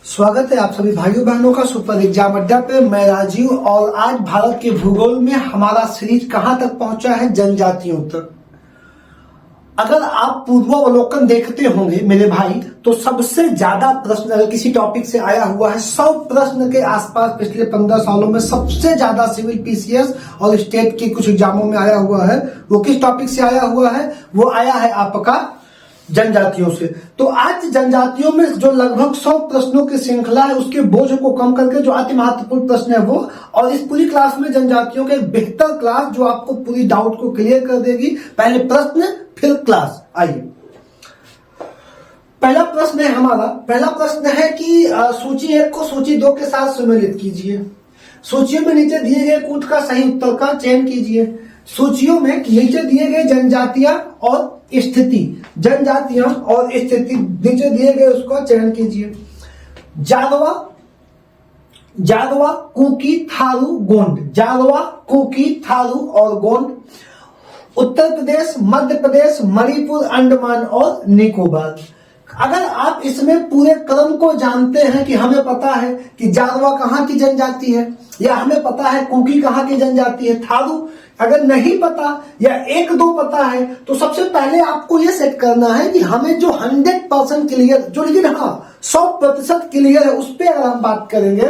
स्वागत है आप सभी भाइयों बहनों का सुपर एग्जाम अड्डा पे। मैं राजीव और आज भारत के भूगोल में हमारा सीरीज कहां तक पहुंचा है, जनजातियों तक। अगर आप पूर्वावलोकन देखते होंगे मेरे भाई, तो सबसे ज्यादा प्रश्न अगर किसी टॉपिक से आया हुआ है 100 प्रश्न के आसपास पिछले 15 सालों में सबसे ज्यादा सिविल पीसीएस और स्टेट के कुछ एग्जामों में आया हुआ है। वो किस टॉपिक से आया हुआ है? वो आया है आपका जनजातियों से। तो आज जनजातियों में जो लगभग 100 प्रश्नों की श्रृंखला है, उसके बोझ को कम करके जो अति महत्वपूर्ण प्रश्न है वो, और इस पूरी क्लास में जनजातियों के बेहतर क्लास जो आपको पूरी डाउट को क्लियर कर देगी। पहले प्रश्न फिर क्लास। आइए, पहला प्रश्न है हमारा। पहला प्रश्न है कि सूची 1 को सूची 2 के साथ सम्मिलित कीजिए। सूचियों में नीचे दिए गए कूट का सही उत्तर का चयन कीजिए। सूचियों में नीचे दिए गए जनजातियां और स्थिति, जनजातियां और स्थिति नीचे दिए गए उसका चयन कीजिए। जारवा, जारवा, कुकी, थारू, गोंड। जारवा, कुकी, थारू और गोंड। उत्तर प्रदेश, मध्य प्रदेश, मणिपुर, अंडमान और निकोबार। अगर आप इसमें पूरे क्रम को जानते हैं कि हमें पता है कि जारवा कहाँ की जनजाति है, या हमें पता है कुकी कहाँ की जनजाति है, थारू अगर नहीं पता या 1-2 पता है, तो सबसे पहले आपको यह सेट करना है कि हमें जो 100% क्लियर, जो लेकिन हाँ 100% क्लियर है, उस पर अगर हम बात करेंगे,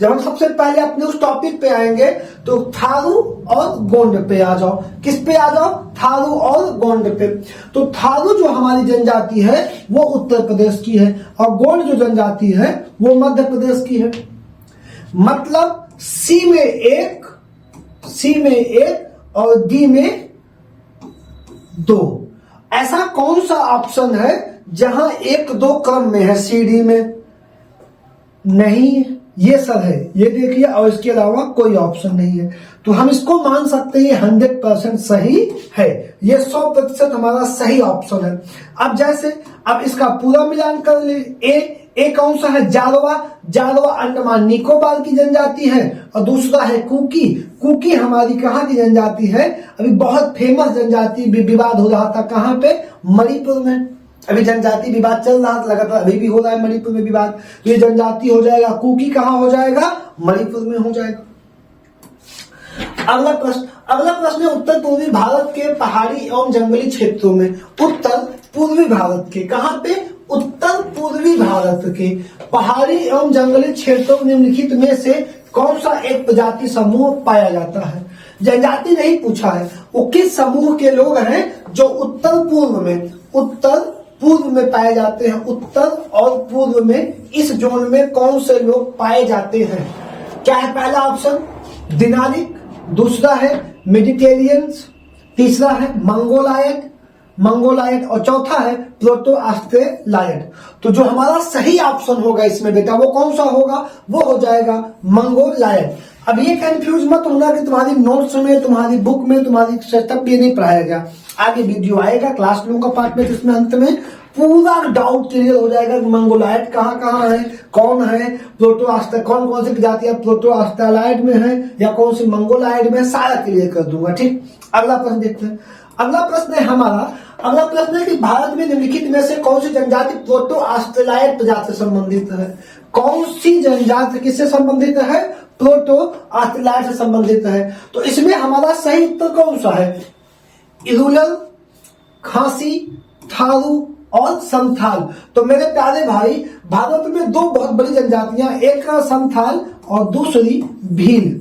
जब हम सबसे पहले अपने उस टॉपिक पे आएंगे तो थारू और गोंड पे आ जाओ। किस पे आ जाओ? थारू और गोंड पे। तो थारू जो हमारी जनजाति है वो उत्तर प्रदेश की है, और गोंड जो जनजाति है वो मध्य प्रदेश की है। मतलब सी में 1 और डी में 2। ऐसा कौन सा ऑप्शन है जहां 1-2 क्रम में है? सी डी में नहीं, ये सब है, ये देखिए, और इसके अलावा कोई ऑप्शन नहीं है। तो हम इसको मान सकते हैं 100% सही है, ये 100% हमारा सही ऑप्शन है। अब जैसे अब इसका पूरा मिलान कर ले। एक कौन सा है? जारवा। जारवा अंडमान निकोबार की जनजाति है, और दूसरा है कुकी। कुकी हमारी कहाँ की जनजाति है? अभी बहुत फेमस जनजाति विवाद हो रहा था, कहाँ पे? मणिपुर में। अभी जनजाति विवाद चल रहा था लगातार, अभी भी हो रहा है मणिपुर में विवाद। ये जनजाति हो जाएगा, कुकी कहाँ हो जाएगा? मणिपुर में हो जाएगा। अगला प्रश्न है उत्तर पूर्वी भारत के पहाड़ी एवं जंगली क्षेत्रों में। उत्तर पूर्वी भारत के, कहां पे? उत्तर पूर्वी भारत के पहाड़ी एवं जंगली क्षेत्रों में निम्नलिखित में से कौन सा एक प्रजाति समूह पाया जाता है? जनजाति नहीं पूछा है, वो किस समूह के लोग हैं जो उत्तर पूर्व में पाए जाते हैं। उत्तर और पूर्व में इस जोन में कौन से लोग पाए जाते हैं? क्या है पहला ऑप्शन? दिनारिक, दूसरा है मेडिटेरियंस, तीसरा है मंगोलायट और चौथा है प्रोटो ऑस्ट्रेलायड। तो जो हमारा सही ऑप्शन होगा इसमें बेटा वो कौन सा होगा? वो हो जाएगा मंगोलायड। अब ये कंफ्यूज मत होना कि तुम्हारी नोट्स में, तुम्हारी बुक में, तुम्हारी सेटअप ये नहीं पढ़ाया गया। आगे वीडियो आएगा क्लासरूम का पार्ट में, जिसमें अंत में पूरा डाउट क्लियर हो जाएगा कि मंगोलायड कहाँ है, कौन है, प्रोटो ऑस्ट्रेलायड कौन कौन सी प्रजातियां प्रोटो ऑस्ट्रेलायड में है या कौन सी मंगोलायड में, सारा क्लियर कर दूंगा। ठीक, अगला प्रश्न देखते हैं। अगला प्रश्न है हमारा, अगला प्रश्न है कि भारत में निम्नलिखित में से कौन सी जनजाति प्रोटो ऑस्ट्रेलायड प्रजाति से संबंधित है? कौन सी जनजाति किससे संबंधित है? प्रोटो ऑस्ट्रेलायड से संबंधित है। तो इसमें हमारा सही उत्तर कौन सा है? इरुलर, खासी, थारू और संथाल। तो मेरे प्यारे भाई, भारत में 2 बहुत बड़ी जनजातियां, एक संथाल और दूसरी भील।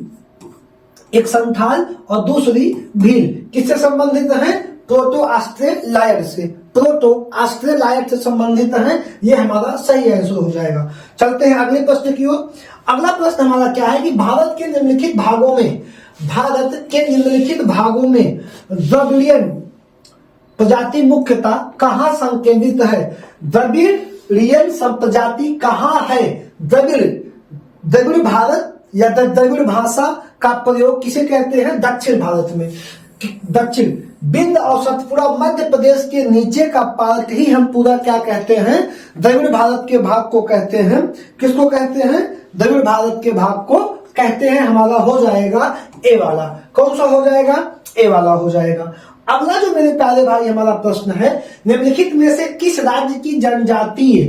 एक संथाल और दूसरी भील किससे संबंधित है? प्रोटो ऑस्ट्रेलायड से। प्रोटो ऑस्ट्रेलायड से संबंधित है, ये हमारा सही आंसर हो जाएगा। चलते हैं अगले प्रश्न की ओर। अगला प्रश्न हमारा क्या है कि भारत के निम्नलिखित भागों में द्रविड़ियन प्रजाति मुख्यतः कहाँ संकेंद्रित है? द्रविड़ियन प्रजाति कहाँ है? द्रविड़ भारत या द्रविड़ भाषा का प्रयोग किसे कहते हैं? दक्षिण भारत में। दक्षिण बिंद और सतपुड़ा मध्य प्रदेश के नीचे का पार्ट ही हम पूरा क्या कहते हैं? द्रविड़ भारत के भाग को कहते हैं। किसको कहते हैं? द्रविड़ भारत के भाग को कहते हैं। हमारा हो जाएगा ए वाला। कौन सा हो जाएगा? ए वाला हो जाएगा। अगला जो मेरे प्यारे भाई हमारा प्रश्न है, निम्नलिखित में से किस राज्य की जनजातीय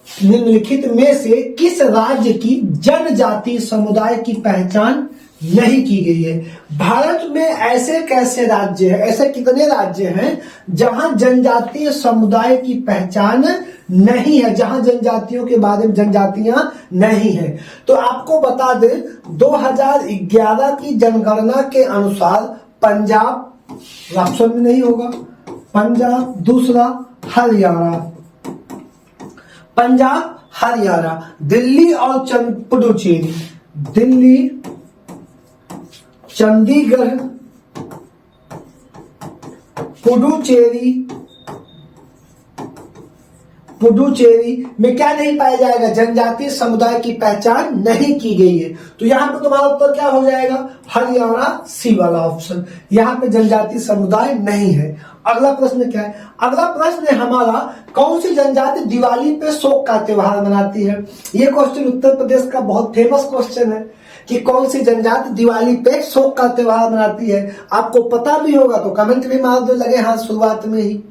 निम्नलिखित में से किस राज्य की जनजाति समुदाय की पहचान नहीं की गई है? भारत में ऐसे कैसे राज्य हैं, ऐसे कितने राज्य हैं जहां जनजातीय समुदाय की पहचान नहीं है, जहां जनजातियों के बारे में जनजातियां नहीं है? तो आपको बता दें 2011 की जनगणना के अनुसार पंजाब ऑप्शन में नहीं होगा, पंजाब, दूसरा हरियाणा, पंजाब हरियाणा, दिल्ली और पुडुचेरी, दिल्ली, चंडीगढ़, पुडुचेरी में क्या नहीं पाया जाएगा? जनजातीय समुदाय की पहचान नहीं की गई है। तो यहां पे तुम्हारा उत्तर क्या हो जाएगा? हरियाणा, सी वाला ऑप्शन। यहां पे जनजातीय समुदाय नहीं है। अगला प्रश्न क्या है? अगला प्रश्न है हमारा, कौन सी जनजाति दिवाली पे शोक का त्योहार मनाती है? ये क्वेश्चन उत्तर प्रदेश का बहुत फेमस क्वेश्चन है कि कौन सी जनजाति दिवाली पे शोक का त्योहार मनाती है। आपको पता भी होगा तो कमेंट भी मार दो, लगे हाथ शुरुआत में ही।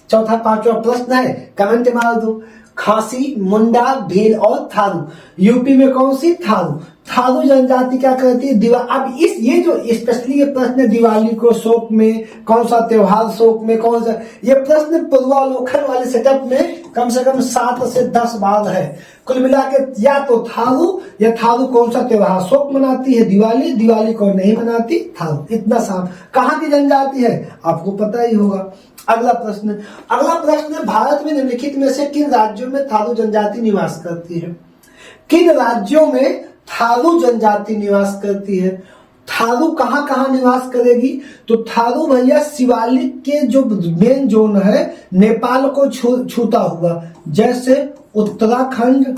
चौथा पांचवा प्रश्न है, कमेंट मार दो। खासी, मुंडा, भील और थारू, यूपी में कौन सी? थारू। थारू जनजाति क्या करती है? अब ये जो स्पेशली ये प्रश्न दिवाली को शोक में, कौन सा त्योहार शोक में, कौन सा, ये प्रश्न पूर्वावलोकन वाले सेटअप में कम से कम 7 से 10 बार है। कुल मिला के या तो थारू या थारू कौन सा त्योहार शोक मनाती है? दिवाली, दिवाली को नहीं मनाती थारू। इतना साफ। कहाँ की जनजाति है आपको पता ही होगा। अगला प्रश्न, भारत में निम्नलिखित में से किन राज्यों में थारू जनजाति निवास करती है? किन राज्यों में थारू जनजाति निवास करती है? थारू कहां कहां निवास करेगी? तो थारू भैया शिवालिक के जो मेन जोन है नेपाल को छूता हुआ, जैसे उत्तराखंड,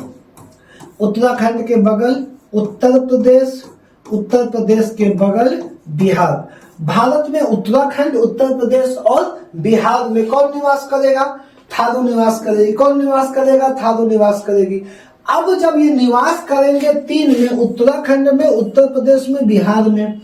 उत्तराखंड के बगल उत्तर प्रदेश, उत्तर प्रदेश के बगल बिहार। भारत में उत्तराखंड, उत्तर प्रदेश और बिहार में कौन निवास करेगा? थारू निवास करेगी। कौन निवास करेगा? थारू निवास करेगी। अब जब ये निवास करेंगे 3 में, उत्तराखंड में, उत्तर प्रदेश में, बिहार में,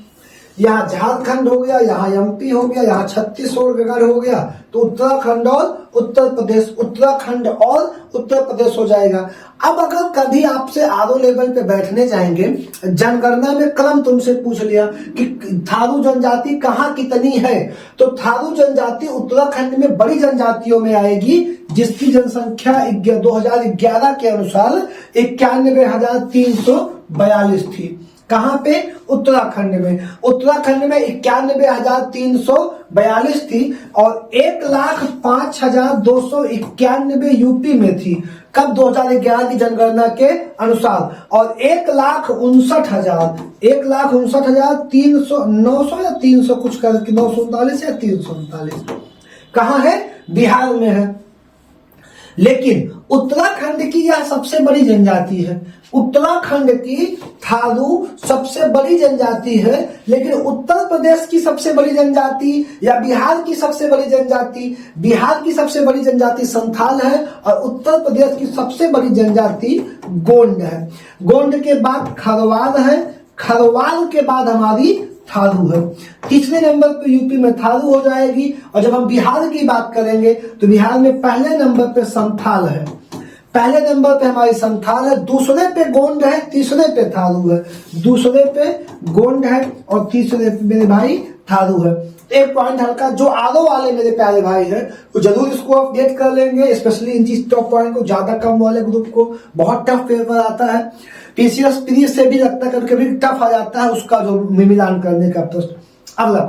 यहाँ झारखंड हो गया, यहाँ एमपी हो गया, यहाँ छत्तीसगढ़ हो गया, तो उत्तराखंड और उत्तर प्रदेश, उत्तराखंड और उत्तर प्रदेश हो जाएगा। अब अगर कभी आपसे आरओ लेवल पे बैठने जाएंगे, जनगणना में क्रम तुमसे पूछ लिया कि थारू जनजाति कहाँ कितनी है, तो थारू जनजाति उत्तराखंड में बड़ी जनजातियों में आएगी, जिसकी जनसंख्या 2011 के अनुसार 91,342 थी। कहां पे? उत्तराखंड में। उत्तराखंड में 91,342 थी और 1,05,291 यूपी में थी। कब? 2011 की जनगणना के अनुसार। और 1,59,300 या 300 कुछ कर 939 या 339 कहां है? बिहार में है। लेकिन उत्तराखंड की यह सबसे बड़ी जनजाति है। उत्तराखंड की थारू सबसे बड़ी जनजाति है, लेकिन उत्तर प्रदेश की सबसे बड़ी जनजाति या बिहार की सबसे बड़ी जनजाति, बिहार की सबसे बड़ी जनजाति संथाल है और उत्तर प्रदेश की सबसे बड़ी जनजाति गोंड है। गोंड के बाद खरवाल है, खरवाल के बाद हमारी थारू है। तीसरे नंबर पे यूपी में थारू हो जाएगी। और जब हम बिहार की बात करेंगे तो बिहार में पहले नंबर पे संथाल है, पहले नंबर पे हमारी संथाल है, दूसरे पे गोंड है, तीसरे पे थारू है। दूसरे पे गोंड है और तीसरे पे मेरे भाई थारू है। एक पॉइंट हल्का, जो आरओ वाले मेरे प्यारे भाई है वो जरूर इसको अपडेट कर लेंगे, स्पेशली इन चीज टॉप पॉइंट को, ज्यादा कम वाले ग्रुप को बहुत टफ पेपर आता है। पीसीएस प्री से भी लगता है कभी टफ आ जाता है उसका जो मिलान करने का प्रश्न। अगला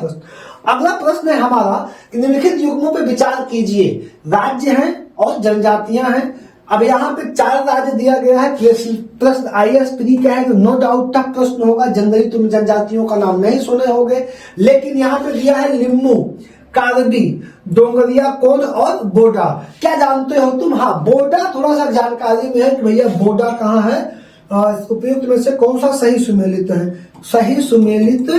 प्रश्न है हमारा, निम्नलिखित युग्मों पे विचार कीजिए। राज्य हैं और जनजातियां हैं। अब यहाँ पे 4 राज्य दिया गया है। प्रश्न आईएएस प्री का है तो नो डाउट टफ प्रश्न होगा, जनरली तुम जनजातियों का नाम नहीं सुने होंगे। लेकिन यहाँ पे दिया है लिम्बू, कार्बी, डोंगरिया, कोंड और बोडा। क्या जानते हो तुम? हाँ, बोडा थोड़ा सा जानकारी में है कि भैया बोडा कहाँ है, उपयुक्त में से कौन सा सही सुमेलित है? सही सुमेलित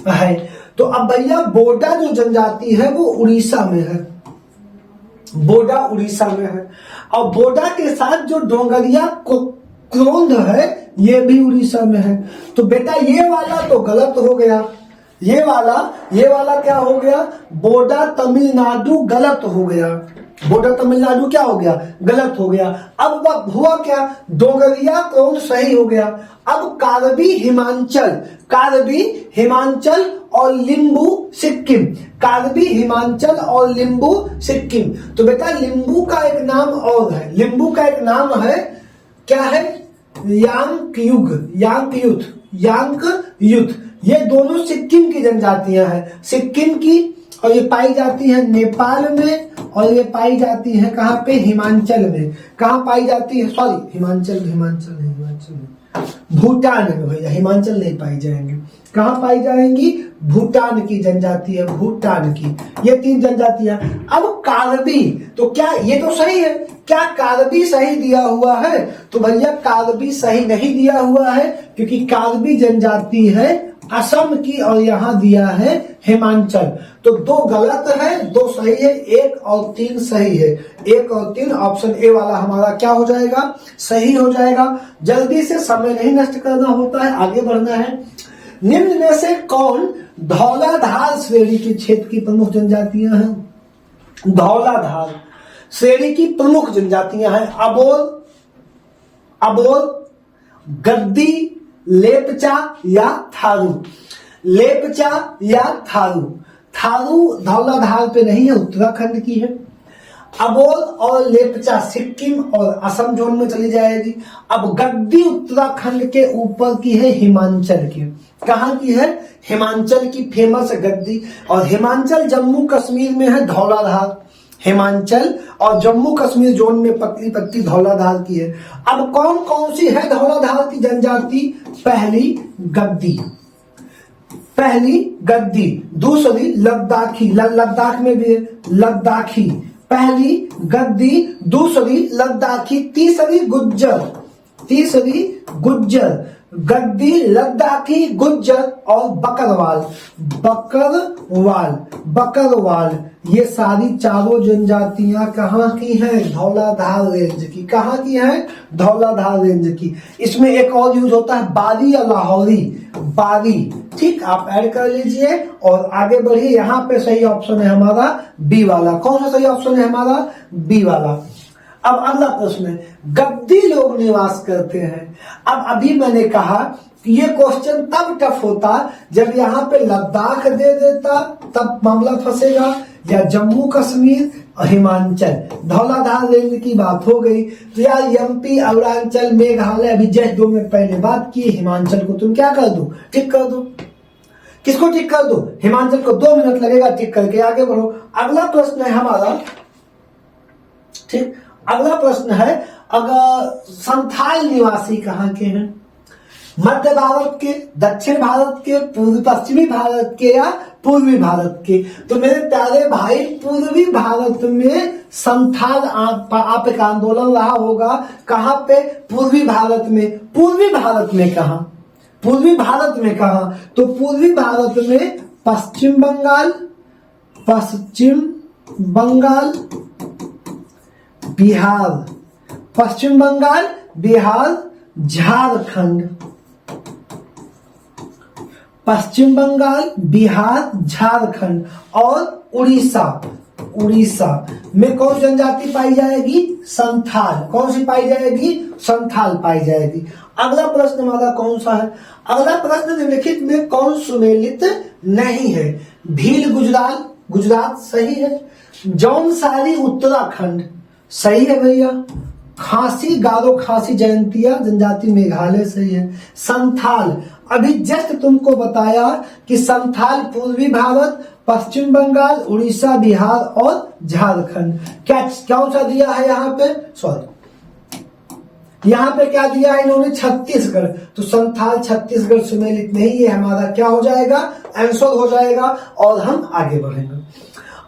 है। तो अब भैया बोडा जो जनजाति है वो उड़ीसा में है, बोडा उड़ीसा में है। और बोडा के साथ जो डोंगरिया क्रोंद है ये भी उड़ीसा में है। तो बेटा ये वाला तो गलत हो गया, ये वाला क्या हो गया, बोडा तमिलनाडु गलत हो गया। बोडा तमिलनाडु क्या हो गया, गलत हो गया। अब हुआ क्या, डोंगरिया कौन सही हो गया। अब कारबी हिमाचल और लिंबू सिक्किम, कारबी हिमाचल और लिंबू सिक्किम। तो बेटा लिंबू का एक नाम और है, लिंबू का एक नाम है, क्या है, यांकयुत। ये दोनों सिक्किम की जनजातियां हैं, सिक्किम की, और ये पाई जाती है नेपाल में, और ये पाई जाती है कहाँ पे, हिमाचल में। कहाँ पाई जाती है, सॉरी हिमाचल में, भूटान में भैया, हिमाचल नहीं पाई जाएंगे। कहाँ पाई जाएंगी, भूटान की जनजाति है, भूटान की। ये 3 जनजातियां। अब कारबी, तो क्या ये तो सही है, क्या कारबी सही दिया हुआ है, तो भैया कारबी सही नहीं दिया हुआ है, क्योंकि कारबी जनजाति है असम की, और यहां दिया है हिमाचल। तो 2 गलत है, 2 सही है, 1 और 3 सही है। 1 और 3 ऑप्शन ए वाला हमारा क्या हो जाएगा, सही हो जाएगा। जल्दी से, समय नहीं नष्ट करना होता है, आगे बढ़ना है। निम्न में से कौन धौलाधार श्रेणी के क्षेत्र की प्रमुख जनजातियां हैं। धौलाधार श्रेणी की प्रमुख जनजातियां हैं अबोल, गद्दी, लेपचा या थारू। लेपचा या थारू धौलाधार पे नहीं है, उत्तराखंड की है। अबोल और लेपचा सिक्किम और असम जोन में चली जाएगी। अब गद्दी उत्तराखंड के ऊपर की है, हिमाचल की। कहां की है, हिमाचल की फेमस गद्दी। और हिमाचल जम्मू कश्मीर में है धौलाधार, हिमाचल और जम्मू कश्मीर जोन में पतली पत्ती धौलाधार की है। अब कौन कौन सी है धौलाधार की जनजाति, पहली गद्दी, दूसरी लद्दाखी, लद्दाख में भी है लद्दाखी, पहली गद्दी, दूसरी लद्दाखी, तीसरी गुज्जर, गद्दी, लद्दाखी, गुज्जर और बकरवाल। ये सारी चारों जनजातियां कहाँ की हैं, धौलाधार रेंज की। कहाँ की हैं, धौलाधार रेंज की। इसमें एक और यूज होता है बारी या लाहौरी, बारी। ठीक, आप ऐड कर लीजिए और आगे बढ़िए। यहाँ पे सही ऑप्शन है हमारा बी वाला। कौन सा सही ऑप्शन है हमारा, बी वाला। अब अगला प्रश्न है, गद्दी लोग निवास करते हैं। अब अभी मैंने कहा कि ये क्वेश्चन तब टफ होता जब यहाँ पे लद्दाख दे देता, तब मामला फंसेगा, या जम्मू कश्मीर और हिमाचल, धौलाधार रेंज की बात हो गई। तो यार एमपी, अरुणाचल, मेघालय, अभी जस्ट 2 मिनट पहले बात की, हिमाचल को तुम क्या कर दो, टिक कर दो। किसको टिक कर दो, हिमाचल को। 2 मिनट लगेगा टिक करके, आगे बढ़ो। अगला प्रश्न है हमारा, ठीक, अगला प्रश्न है, अगर संथाल निवासी कहाँ के हैं, मध्य भारत के, दक्षिण भारत के, पूर्व पश्चिमी भारत के या पूर्वी भारत के। तो मेरे प्यारे भाई, पूर्वी भारत में संथाल आप एक आंदोलन रहा होगा। कहाँ पे, पूर्वी भारत में। पूर्वी भारत में कहाँ, पूर्वी भारत में कहाँ, तो पूर्वी भारत में पश्चिम बंगाल, बिहार, पश्चिम बंगाल, बिहार, झारखंड, पश्चिम बंगाल, बिहार, झारखंड और उड़ीसा में कौन सी जनजाति पाई जाएगी, संथाल। कौन सी पाई जाएगी, संथाल पाई जाएगी। अगला प्रश्न हमारा कौन सा है, अगला प्रश्न निम्नलिखित में कौन सुमेलित नहीं है। भील गुजरात सही है, जौनसारी उत्तराखंड सही है भैया, खासी गारो खासी जयंतिया जनजाति मेघालय सही है। संथाल, अभी जस्ट तुमको बताया कि संथाल पूर्वी भारत, पश्चिम बंगाल, उड़ीसा, बिहार और झारखंड। क्या कौन सा दिया है यहाँ पे, सॉरी यहाँ पे क्या दिया है इन्होंने, छत्तीसगढ़। तो संथाल छत्तीसगढ़ सुमेलित नहीं है, हमारा क्या हो जाएगा, आंसर हो जाएगा। और हम आगे बढ़ेंगे।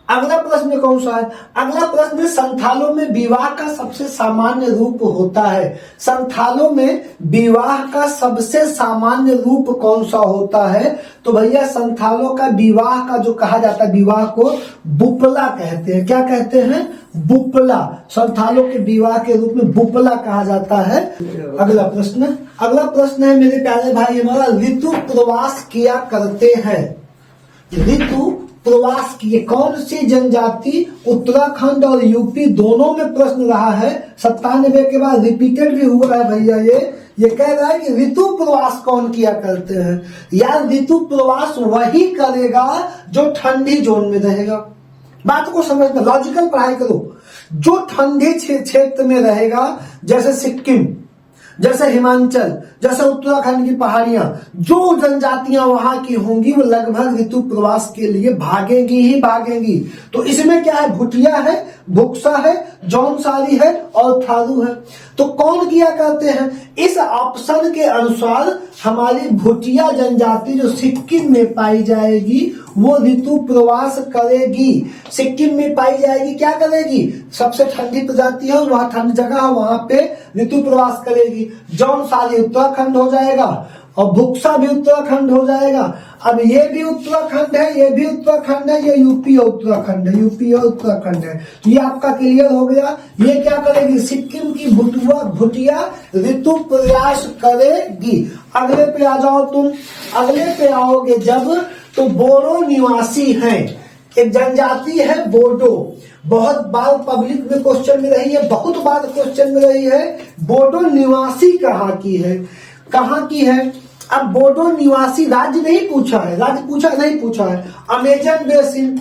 अगला प्रश्न कौन सा है, अगला प्रश्न, संथालों में विवाह का सबसे सामान्य रूप होता है। संथालों में विवाह का सबसे सामान्य रूप कौन सा होता है, तो भैया संथालों का विवाह का जो कहा जाता है, विवाह को बुपला कहते हैं। क्या कहते हैं, बुपला। संथालों के विवाह के रूप में बुपला कहा जाता है। अगला प्रश्न है मेरे प्यारे भाई हमारा, ऋतु प्रवास किया करते हैं। ऋतु प्रवास की कौन सी जनजाति उत्तराखंड और यूपी दोनों में प्रश्न रहा है 97 के बाद रिपीटेड भी हुआ है भैया। ये कह रहा है कि ऋतु प्रवास कौन किया करते हैं। यार ऋतु प्रवास वही करेगा जो ठंडी जोन में रहेगा। बात को समझना, लॉजिकल पढ़ाई करो। जो ठंडे क्षेत्र में रहेगा, जैसे सिक्किम, जैसे हिमाचल, जैसे उत्तराखंड की पहाड़ियां, जो जनजातियां वहां की होंगी वो लगभग ऋतु प्रवास के लिए भागेंगी ही भागेंगी। तो इसमें क्या है, भुटिया है, बुक्सा है, जौनसारी है और थारू है। तो कौन किया करते हैं, इस ऑप्शन के अनुसार हमारी भुटिया जनजाति जो सिक्किम में पाई जाएगी वो ऋतु प्रवास करेगी। सिक्किम में पाई जाएगी, क्या करेगी, सबसे ठंडी प्रजाति है, वहां ठंड जगह है, वहां पे ऋतु प्रवास करेगी। जौनसारी उत्तराखंड हो जाएगा और बुक्सा भी उत्तराखंड हो जाएगा। अब ये भी उत्तराखंड है, ये भी उत्तराखंड है, ये यूपी और उत्तराखंड है, यूपी और उत्तराखंड है। ये आपका क्लियर हो गया। ये क्या करेगी, सिक्किम की भुटिया ऋतु प्रवास करेगी। अगले पे आ जाओ तुम, अगले पे आओगे जब, तो बोडो निवासी हैं, एक जनजाति है बोडो। बहुत बार पब्लिक में क्वेश्चन में रही है, बहुत बार क्वेश्चन में रही है, बोडो निवासी कहाँ की है, कहाँ की है। अब बोडो निवासी राज्य नहीं पूछा है, राज्य पूछा नहीं पूछा है। अमेजन बेसिन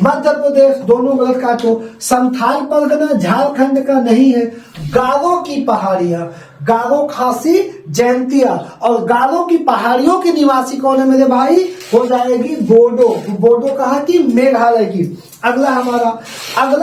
मध्य प्रदेश, दोनों गलत काटो। संथाल परगना झारखंड का नहीं है। गारो की पहाड़ियां, गारो खासी जयंतिया, और गारो की पहाड़ियों के निवासी कौन है मेरे भाई, हो जाएगी बोडो। बोडो कहाँ की, मेघालय की। अगला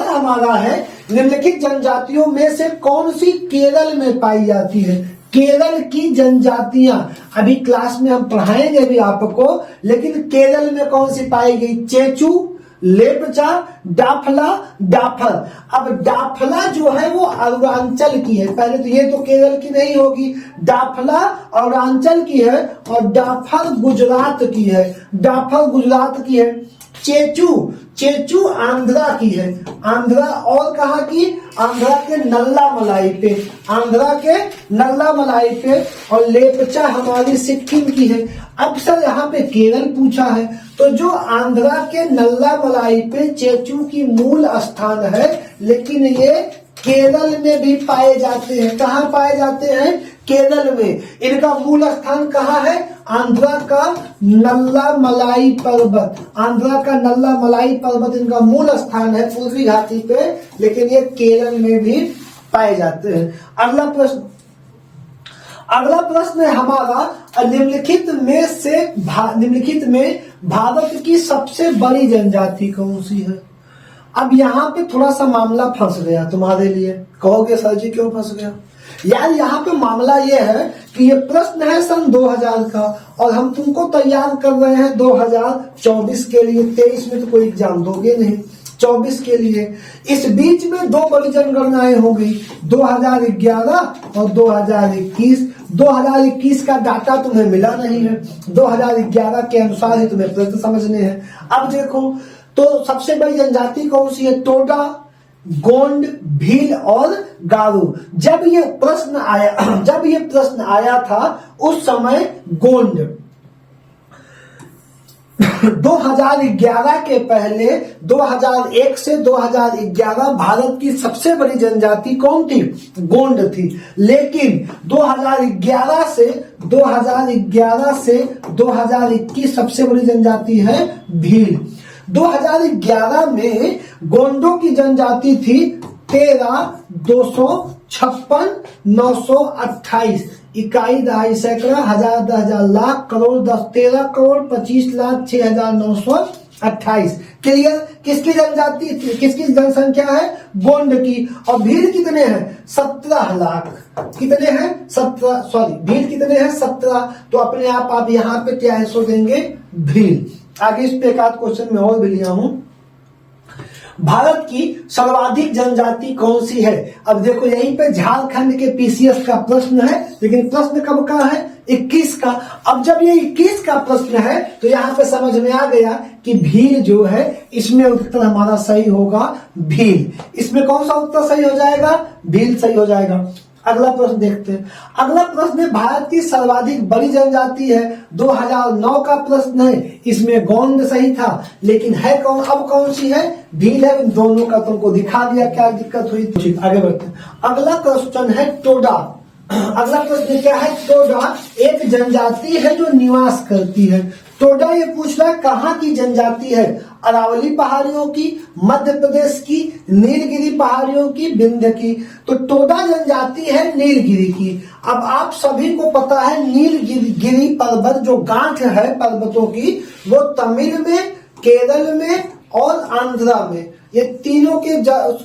हमारा है निम्नलिखित जनजातियों में से कौन सी केरल में पाई जाती है। केरल की जनजातियां अभी क्लास में हम पढ़ाएंगे भी आपको, लेकिन केरल में कौन सी पाई गई, चेचू, लेपचा, डाफला, डाफर। अब डाफला जो है वो अरुणाचल की है, पहले तो ये तो केरल की नहीं होगी। डाफला अरुणाचल की है और डाफर गुजरात की है, डाफर गुजरात की है। चेचू आंध्रा की है, आंध्रा और कहा की, आंध्रा के नल्ला मलाई पे, आंध्रा के नल्ला मलाई पे। और लेपचा हमारी सिक्किम की है। अब सर यहाँ पे केरल पूछा है, तो जो आंध्रा के नल्ला मलाई पे चेचू की मूल स्थान है, लेकिन ये केरल में भी पाए जाते हैं। कहाँ पाए जाते हैं, केरल में। इनका मूल स्थान कहाँ है, आंध्रा का नल्ला मलाई पर्वत, आंध्रा का नल्ला मलाई पर्वत इनका मूल स्थान है पूर्वी घाटी पे, लेकिन ये केरल में भी पाए जाते हैं। अगला प्रश्न है हमारा, निम्नलिखित में भारत की सबसे बड़ी जनजाति कौन सी है। अब यहाँ पे थोड़ा सा मामला फंस गया तुम्हारे लिए। कहोगे सर जी क्यों फंस गया, यार यहाँ पे मामला ये है कि ये प्रश्न है सन 2000 का और हम तुमको तैयार कर रहे हैं 2024 के लिए। 23 में तो कोई एग्जाम दोगे नहीं, 24 के लिए। इस बीच में दो बड़ी जनगणनाएं हो गई, 2011 और 2021। 2021 का डाटा तुम्हें मिला नहीं है, 2011 के अनुसार ही तुम्हें प्रश्न समझने हैं। अब देखो तो सबसे बड़ी जनजाति कौन सी है, टोडा, गोंड, भील और गारो। जब ये प्रश्न आया था उस समय गोंड 2011 के पहले 2001 से 2011 भारत की सबसे बड़ी जनजाति कौन थी, गोंड थी। लेकिन 2011 से 2021 सबसे बड़ी जनजाति है भील। 2011 में गोंडों की जनजाति थी 13,256,928। इकाई, दहाई, सैकड़ा, हजार, 10,000, लाख, करोड़, 10, 13 करोड़ 25 लाख 6,928। क्लियर। किसकी जनजाति, किसकी जनसंख्या है, गोंड की। और भील कितने हैं, 17 लाख। कितने हैं, 17, सॉरी भील कितने हैं, 17। तो अपने आप यहाँ पे क्या आंसर देंगे, भील। आगे इस पे एक आध क्वेश्चन में और भी लिया हूं। भारत की सर्वाधिक जनजाति कौन सी है। अब देखो यहीं पे झारखंड के पीसीएस का प्रश्न है, लेकिन प्रश्न कब का है, 21 का। अब जब ये 21 का प्रश्न है तो यहाँ पे समझ में आ गया कि भील जो है, इसमें उत्तर हमारा सही होगा भील। इसमें कौन सा उत्तर सही हो जाएगा, भील सही हो जाएगा। अगला प्रश्न देखते हैं। अगला प्रश्न है, भारत की सर्वाधिक बड़ी जनजाति है। 2009 का प्रश्न है, इसमें गोंड सही था, लेकिन है कौन, अब कौन सी है, भील है। इन दोनों का तुमको दिखा दिया, क्या दिक्कत हुई। ठीक, आगे बढ़ते हैं। अगला क्वेश्चन है टोडा। अगला प्रश्न क्या है, टोडा एक जनजाति है जो निवास करती है। टोडा ये पूछ रहा है कहाँ की जनजाति है, अरावली पहाड़ियों की, मध्य प्रदेश की, नीलगिरी पहाड़ियों की, विंध्य की। तो टोडा जनजाति है नीलगिरी की। अब आप सभी को पता है नीलगिरी पर्वत जो गांठ है पर्वतों की, वो तमिल में, केरल में और आंध्रा में, ये तीनों के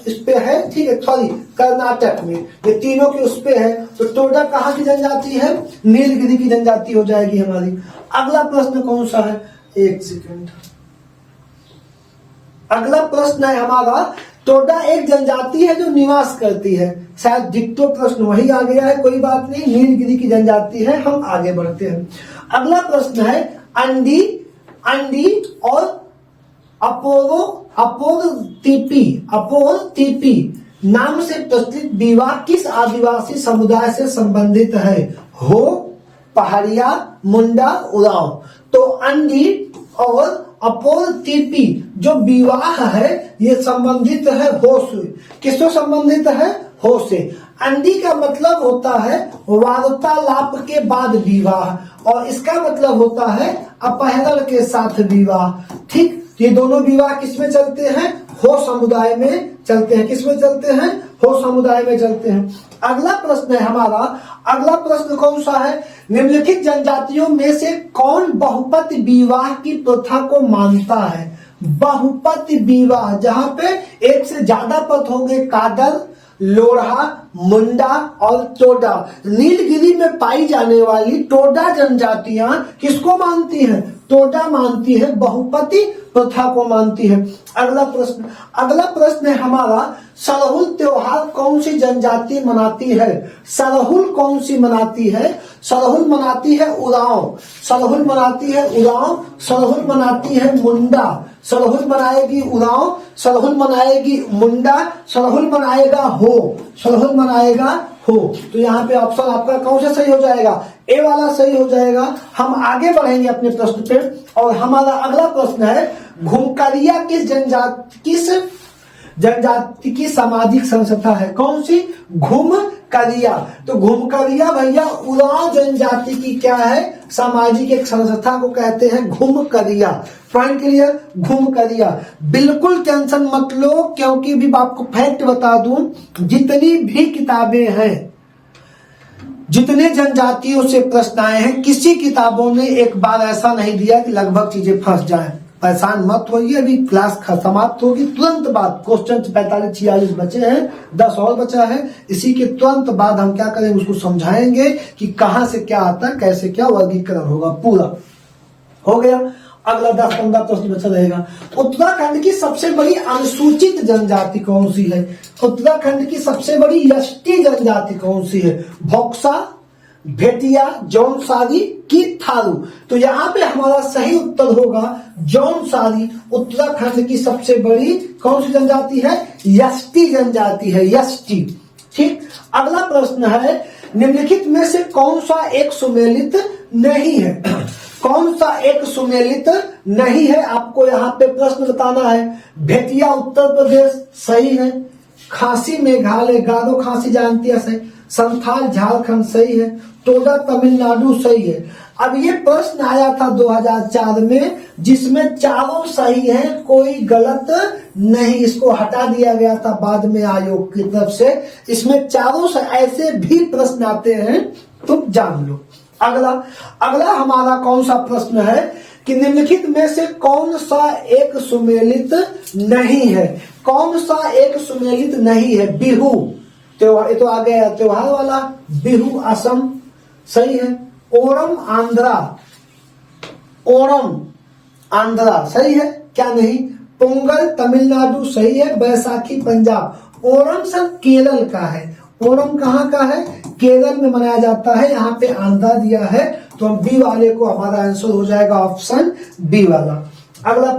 इस पे है, ठीक है, सॉरी कर्नाटक में, ये तीनों के उस पे है। तो टोडा कहाँ की जनजाति है, नीलगिरी की जनजाति हो जाएगी हमारी। अगला प्रश्न कौन सा है, एक सेकंड। अगला प्रश्न है हमारा, टोडा एक जनजाति है जो निवास करती है। शायद डिक्टो प्रश्न वही आ गया है, कोई बात नहीं, नीलगिरी की जनजाति है। हम आगे बढ़ते हैं। अगला प्रश्न है, अंडी और अपोर-टीपी नाम से प्रचलित विवाह किस आदिवासी समुदाय से संबंधित है, हो, पहाड़िया, मुंडा, उरांव। तो अंडी और अपोर-टीपी जो विवाह है ये संबंधित है हो से। किससे संबंधित है, हो से। अंडी का मतलब होता है वार्तालाप के बाद विवाह, और इसका मतलब होता है अपहरण के साथ विवाह। ठीक, ये दोनों विवाह किसमें चलते हैं, हो समुदाय में चलते हैं। किसमें चलते हैं, हो समुदाय में चलते हैं। अगला प्रश्न है हमारा, अगला प्रश्न कौन सा है, निम्नलिखित जनजातियों में से कौन बहुपति विवाह की प्रथा को मानता है। बहुपति विवाह, जहां पे एक से ज्यादा पथ होंगे, कादर, लोढ़ा, मुंडा और टोडा। नीलगिरी में पाई जाने वाली टोडा जनजातियां किसको मानती हैं, टोडा मानती है, बहुपति प्रथा को मानती है। अगला प्रश्न है हमारा, सरहुल त्योहार कौन सी जनजाति मनाती है। सरहुल कौन सी मनाती है, सरहुल मनाती है उरांव, सरहुल मनाती है उरांव, सरहुल मनाती है मुंडा, सरहुल मनाएगी उरांव, सरहुल मनाएगी मुंडा, सरहुल मनाएगा हो, सरहुल मनाएगा हो। तो यहाँ पे ऑप्शन आपका कौन सा सही हो जाएगा, ए वाला सही हो जाएगा। हम आगे बढ़ेंगे अपने प्रश्न पे, और हमारा अगला प्रश्न है, घुमकरिया किस जनजाति की सामाजिक संस्था है। कौन सी, घुमकरिया। तो घुमकरिया भैया उरांव जनजाति की क्या है, सामाजिक एक संस्था को कहते हैं घुमकरिया। Point clear, घुमकरिया। बिल्कुल टेंशन मत लो, क्योंकि भी आपको फैक्ट बता दूं, जितनी भी किताबें हैं, जितने जनजातियों से प्रश्न आए हैं, किसी किताबों ने एक बार ऐसा नहीं दिया कि लगभग चीजें फंस जाए। परेशान मत होइए, अभी क्लास समाप्त होगी, तुरंत बाद क्वेश्चन 45-46 बचे हैं, 10 और बचा है। इसी के तुरंत बाद हम क्या करेंगे, उसको समझाएंगे कि कहां से क्या आता है, कैसे क्या वर्गीकरण होगा, पूरा हो गया। अगला 10-15 प्रश्न बचा रहेगा। उत्तराखंड की सबसे बड़ी अनुसूचित जनजाति कौन सी है। उत्तराखंड की सबसे बड़ी एसटी जनजाति कौन सी है, भोक्सा, भेटिया, जौनसारी की थारू। तो यहाँ पे हमारा सही उत्तर होगा जौनसारी। उत्तराखंड की सबसे बड़ी कौन सी जनजाति है, एसटी जनजाति है, एसटी। ठीक, अगला प्रश्न है, निम्नलिखित में से कौन सा एक सुमेलित नहीं है। कौन सा एक सुमेलित नहीं है, आपको यहाँ पे प्रश्न बताना है। भेटिया उत्तर प्रदेश सही है, खासी मेघालय, गारो खासी जानती है सही, संथाल झारखंड सही है, टोडा तमिलनाडु सही है। अब ये प्रश्न आया था 2004 में, जिसमें चारों सही है, कोई गलत नहीं, इसको हटा दिया गया था बाद में आयोग की तरफ से। इसमें चारों से ऐसे भी प्रश्न आते हैं, तुम जान लो। अगला हमारा कौन सा प्रश्न है कि निम्नलिखित में से कौन सा एक सुमेलित नहीं है। कौन सा एक सुमेलित नहीं है, बिहू त्योहार, ये तो आ गया त्योहार वाला, बिहू असम सही है, ओणम आंध्रा सही है, क्या नहीं, पोंगल तमिलनाडु सही है, बैसाखी पंजाब। ओणम सर केरल का है, ओणम कहाँ का है, केरल में मनाया जाता है, यहाँ पे आंध्रा दिया है, तो हम बी वाले को हमारा आंसर हो जाएगा ऑप्शन बी वाला। अगला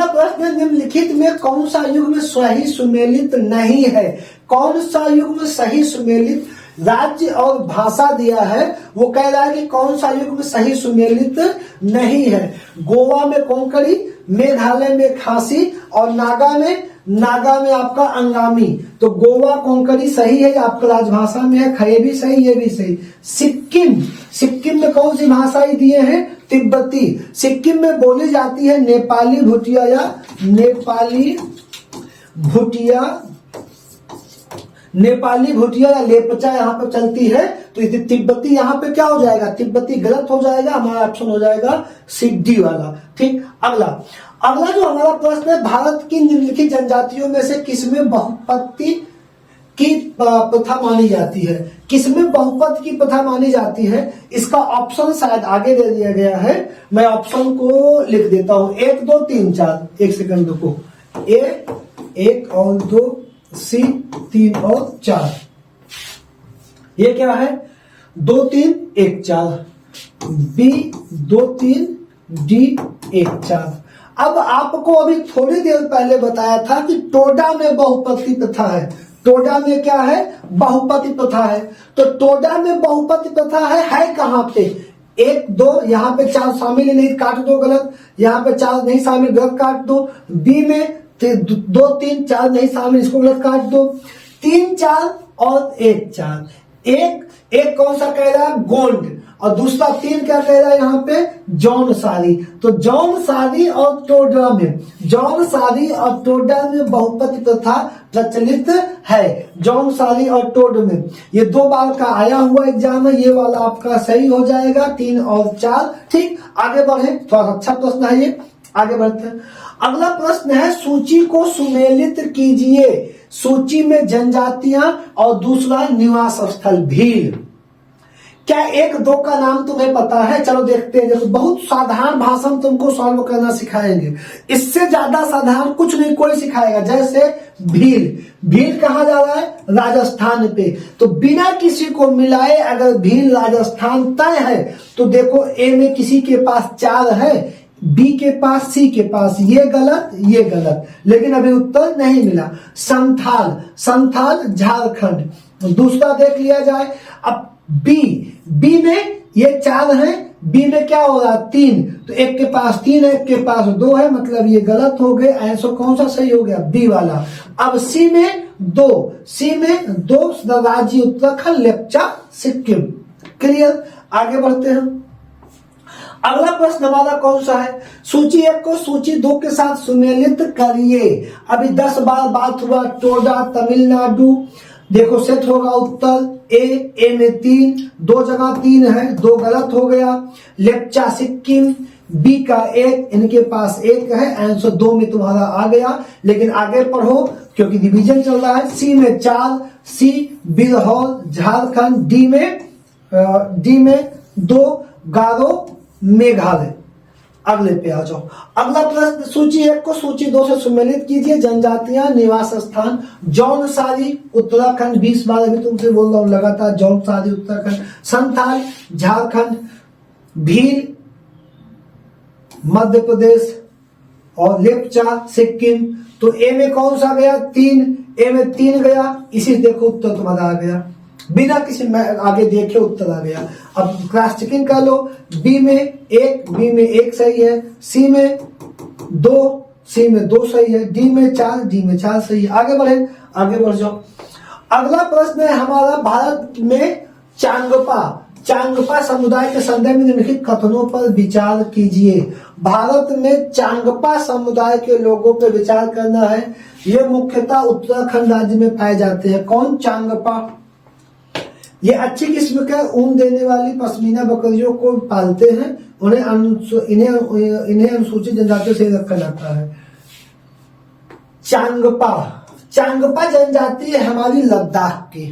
प्रश्न निम्नलिखित में कौन सा युग्म सही सुमेलित नहीं है। कौन सा युग्म सही सुमेलित राज्य और भाषा दिया है, वो कह रहा है कि कौन सा युग्म सही सुमेलित नहीं है। गोवा में कोंकणी, मेघालय में खासी और नागा में आपका अंगामी। तो गोवा कोंकणी सही है, आपका राजभाषा में है, ये भी सही, ये भी सही। सिक्किम में कौन सी भाषाएं दिए हैं? तिब्बती। सिक्किम में बोली जाती है नेपाली भूटिया या लेपचा यहाँ पे चलती है। तो तिब्बती यहाँ पे क्या हो जाएगा? तिब्बती गलत हो जाएगा, हमारा ऑप्शन हो जाएगा सिड्डी वाला। ठीक, अगला जो हमारा प्रश्न है, भारत की निम्नलिखित जनजातियों में से किसमें बहुपत्ति की प्रथा मानी जाती है? किसमें बहुपद की प्रथा मानी जाती है? इसका ऑप्शन शायद आगे दे दिया गया है, मैं ऑप्शन को लिख देता हूं। 1 2 3 4, एक सेकंड रुको। ए 1 और 2, सी 3 और 4, ये क्या है? 2 3 1 4, बी 2 3, डी 1 4। अब आपको अभी थोड़ी देर पहले बताया था कि टोडा में बहुपति प्रथा है। टोडा में क्या है? बहुपति प्रथा है। तो टोडा में बहुपति प्रथा है कहां पे? 1 2, यहाँ पे 4 शामिल ही नहीं, काट दो गलत। यहाँ पे 4 नहीं शामिल, गलत काट दो। बी में 2 3 4 नहीं शामिल, इसको गलत काट दो। 3 4 और 1 4। एक कौन सा कह रहा है? गोंड। और दूसरा 3 क्या कह रहा है यहाँ पे? जौनसारी। तो जौनसारी और टोडा में बहुपति प्रथा प्रचलित है। जौनसारी और टोड में ये 2 बार का आया हुआ एग्जाम है, ये वाला आपका सही हो जाएगा। 3 और 4। ठीक, आगे बढ़े, थोड़ा अच्छा प्रश्न है ये, आगे बढ़ते हैं। अगला प्रश्न है, सूची को सुमेलित कीजिए। सूची में जनजातियां और दूसरा निवास स्थल भील। क्या 1 2 का नाम तुम्हें पता है? चलो देखते हैं। देखो, बहुत साधारण भाषा में तुमको सॉल्व करना सिखाएंगे, इससे ज्यादा साधारण कुछ नहीं कोई सिखाएगा। जैसे भील कहाँ जा रहा है? राजस्थान पे। तो बिना किसी को मिलाए अगर भील राजस्थान तय है, तो देखो ए में किसी के पास 4 है, बी के पास, सी के पास, ये गलत, लेकिन अभी उत्तर नहीं मिला। संथाल झारखंड। दूसरा देख लिया जाए। अब बी में ये 4 है, बी में क्या हो रहा? 3। तो एक के पास 3 है, एक के पास 2 है, मतलब ये गलत हो गए। आंसर कौन सा सही हो गया? बी वाला। अब सी में 2 राज्य उत्तराखंड, लेप्चा, सिक्किम। क्लियर, आगे बढ़ते हैं। अगला प्रश्न हमारा कौन सा है? सूची 1 को सूची 2 के साथ सुमेलित करिए। अभी 10 बार बात हुआ टोडा, तमिलनाडु। देखो सेट होगा उत्तर ए में 3, 2 जगह 3 है, 2 गलत हो गया। लेप्चा सिक्किम, बी का 1, इनके पास 1 है, आंसर 2 में तुम्हारा आ गया। लेकिन आगे पढ़ो क्योंकि डिवीजन चल रहा है। सी में 4, सी बिरहौल झारखंड, डी में 2 गारो मेघालय। अगले पे आ जाओ। अगला प्रश्न, सूची 1 को सूची 2 से सुमेलित कीजिए। जनजातियां, निवास स्थान। जौनसारी उत्तराखंड, 20 बार अभी तुमसे बोल रहा हूं लगातार, जौनसारी उत्तराखंड। संथाल झारखंड, भील मध्य प्रदेश और लेप्चा सिक्किम। तो ए में कौन सा गया? 3। ए में 3 गया, इसी देखो उत्तर तुम्हारा आ गया, बिना किसी आगे देखे उत्तर आ गया। अब क्रॉस चेकिंग कर लो। बी में 1 सही है, सी में 2 सही है, डी में 4 सही है। आगे बढ़ जाओ। अगला प्रश्न है हमारा, भारत में चांगपा समुदाय के संदर्भ में निम्नलिखित कथनों पर विचार कीजिए। भारत में चांगपा समुदाय के लोगों पर विचार करना है। ये मुख्यतः उत्तराखंड राज्य में पाए जाते हैं। कौन? चांगपा। ये अच्छी किस्म के ऊन देने वाली पश्मीना बकरियों को पालते हैं। इन्हें अनुसूचित जनजातियों से रखा जाता है। चांगपा जनजाति है हमारी लद्दाख की।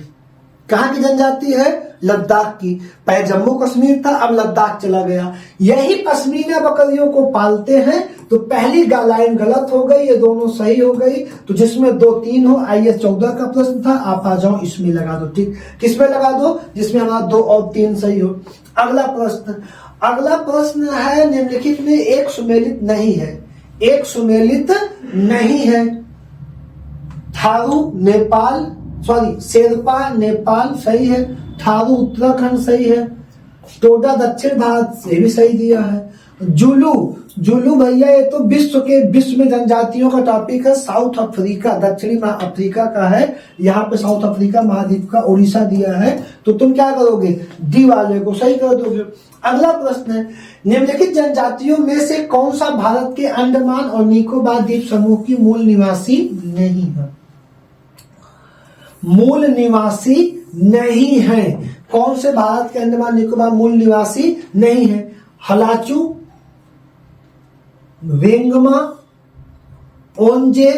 कहाँ की जनजाति है? लद्दाख की। पहले जम्मू कश्मीर था, अब लद्दाख चला गया। यही पश्मीना बकरियों को पालते हैं। तो पहली लाइन गलत हो गई, ये दोनों सही हो गई। तो जिसमें 2 3 हो, IAS 14 का प्रश्न था, आप आ जाओ इसमें लगा दो। ठीक, किसमें लगा दो? जिसमें हमारा 2 और 3 सही हो। अगला प्रश्न है, निम्नलिखित में एक सुमेलित नहीं है। थारू नेपाल, सॉरी शेरपा नेपाल सही है, थारू उत्तराखंड सही है, टोडा दक्षिण भारत से भी सही दिया है, जुलू जुलू भैया ये तो विश्व में जनजातियों का टॉपिक है, साउथ अफ्रीका दक्षिणी अफ्रीका का है, यहाँ पे साउथ अफ्रीका महाद्वीप का उड़ीसा दिया है, तो तुम क्या करोगे डी वाले को सही कर दोगे। अगला प्रश्न है निम्नलिखित जनजातियों में से कौन सा भारत के अंडमान और निकोबार द्वीप समूह की मूल निवासी नहीं है, मूल निवासी नहीं है, कौन से भारत के अंडमान निकोबार मूल निवासी नहीं है, हलाचू, वेंगमा, ओंजे,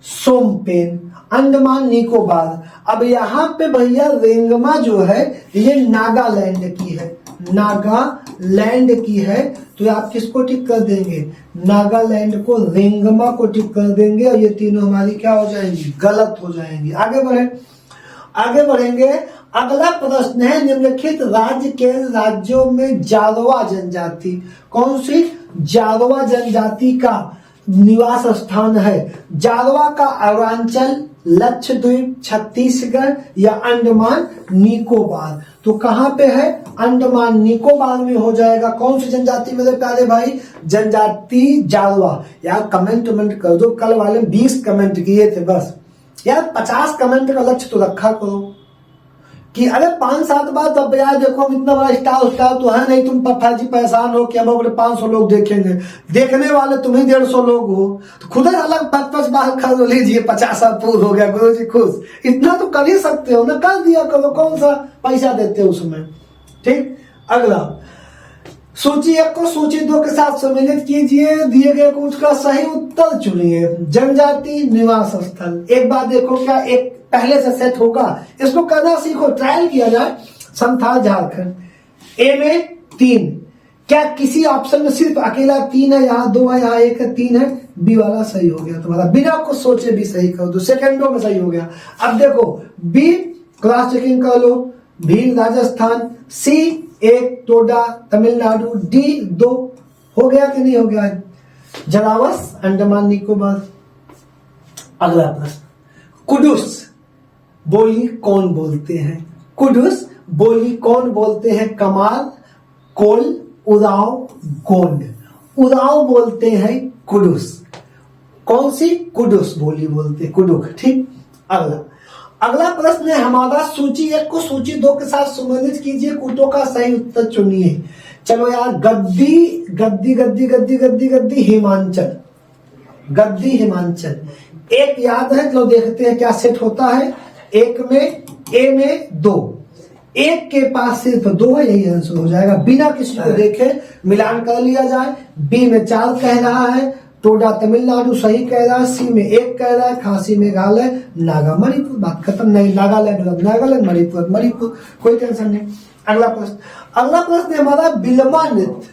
सोमपेन, अंडमान निकोबार। अब यहां पे भैया वेंगमा जो है ये नागालैंड की है, नागालैंड की है, तो आप किसको टिक कर देंगे, नागालैंड को, वेंगमा को टिक कर देंगे, और ये तीनों हमारी क्या हो जाएंगी, गलत हो जाएंगी। आगे बढ़ेंगे। अगला प्रश्न है निम्नलिखित राज्य के राज्यों में जारवा जनजाति, कौन सी जारवा जनजाति का निवास स्थान है, जारवा का अरुणाचल, लक्षद्वीप, छत्तीसगढ़ या अंडमान निकोबार, तो कहां पे है, अंडमान निकोबार में हो जाएगा। कौन सी जनजाति मेरे प्यारे भाई, जनजाति जारवा। यार कमेंट कर दो, कल वाले 20 कमेंट किए थे बस, यार 50 कमेंट का लक्ष्य तो रखा करो कि अरे 5-7 बार, तब यार देखो हम इतना बड़ा स्टार तो है नहीं, तुम पप्पा जी परेशान हो कि हम अपने 500 लोग देखेंगे, देखने वाले तुम ही 150 लोग हो, तो खुद ही अलग 5-5 बार कर लीजिए, 50 पूर्ण हो गया, गुरु जी खुश, इतना तो कर ही सकते हो ना, कर दिया करो, कौन सा पैसा देते हो उसमें। ठीक, अगला सूची 1 को सूची 2 के साथ सम्मिलित कीजिए, दिए गए कुछ का सही उत्तर चुनिए। जनजाति निवास स्थल, एक बार देखो क्या एक पहले से सेट होगा, इसको करना सीखो, ट्रायल किया जाए। संथाल झारखंड, ए में 3, क्या किसी ऑप्शन में सिर्फ अकेला 3 है, यहाँ 2 है, यहाँ 1 है, 3 है, बी वाला सही हो गया तुम्हारा, बिना कुछ सोचे भी सही कर दो, सेकंडों में सही हो गया। अब देखो बी क्रॉस चेकिंग कर लो, भील राजस्थान, सी 1 टोडा तमिलनाडु, डी 2 हो गया कि नहीं हो गया, जलावस अंडमान निकोबार। अगला प्रश्न, कुडुस बोली कौन बोलते हैं, कुडुस बोली कौन बोलते हैं, कमाल, कोल, उराव, गोंड। उराव बोलते हैं कुडुस, कौन सी, कुडुस बोली बोलते हैं, कुडुक। ठीक, अगला प्रश्न है हमारा, सूची 1 को सूची 2 के साथ सम्मिलित कीजिए, कुटों का सही उत्तर चुनिए। चलो यार, गद्दी गद्दी गद्दी गद्दी गद्दी गद्दी हिमांचल, गद्दी हिमांचल, एक याद है, चलो देखते हैं क्या सेट होता है। एक में, ए में 2, एक के पास सिर्फ 2 है, यही आंसर हो जाएगा, बिना किसी को देखे मिलान कर लिया जाए। बी में 4 कह रहा है, टोडा तमिलनाडु सही कह रहा है, सी में 1 कह रहा है, खांसी मेघालय, नागा मणिपुर, बात खत्म। नहीं, नागालैंड मणिपुर, कोई टेंशन नहीं। अगला प्रश्न हमारा, बिलमा नृत्य,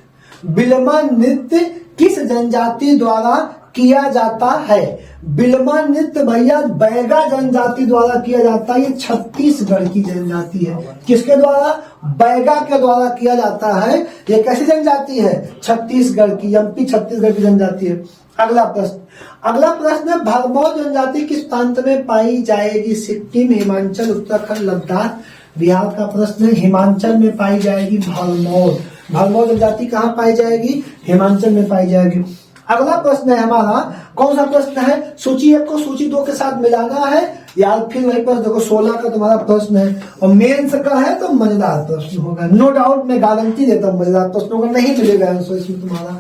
बिलमा नृत्य किस जनजाति द्वारा किया जाता है। बिलमा नृत्य भैया बैगा जनजाति द्वारा किया जाता है, ये छत्तीसगढ़ की जनजाति है। किसके द्वारा, बैगा के द्वारा किया जाता है। ये कैसी जनजाति है, छत्तीसगढ़ की, एमपी छत्तीसगढ़ की जनजाति है। अगला प्रश्न है, भरमौर जनजाति किस प्रांत में पाई जाएगी, सिक्किम, हिमाचल, उत्तराखंड, लद्दाख। बिहार का प्रश्न है, हिमाचल में पाई जाएगी भरमौर जनजाति कहाँ पाई जाएगी, हिमाचल में पाई जाएगी। अगला प्रश्न है हमारा, कौन सा प्रश्न है, सूची 1 को सूची 2 के साथ मिलाना है यार। फिर वही प्रश्न देखो, 16 का तुम्हारा प्रश्न है और मेंस का है, तो मजेदार प्रश्न होगा, नो डाउट, मैं गारंटी देता हूँ मजेदार प्रश्न होगा, नहीं मिलेगा आंसर इसमें तुम्हारा।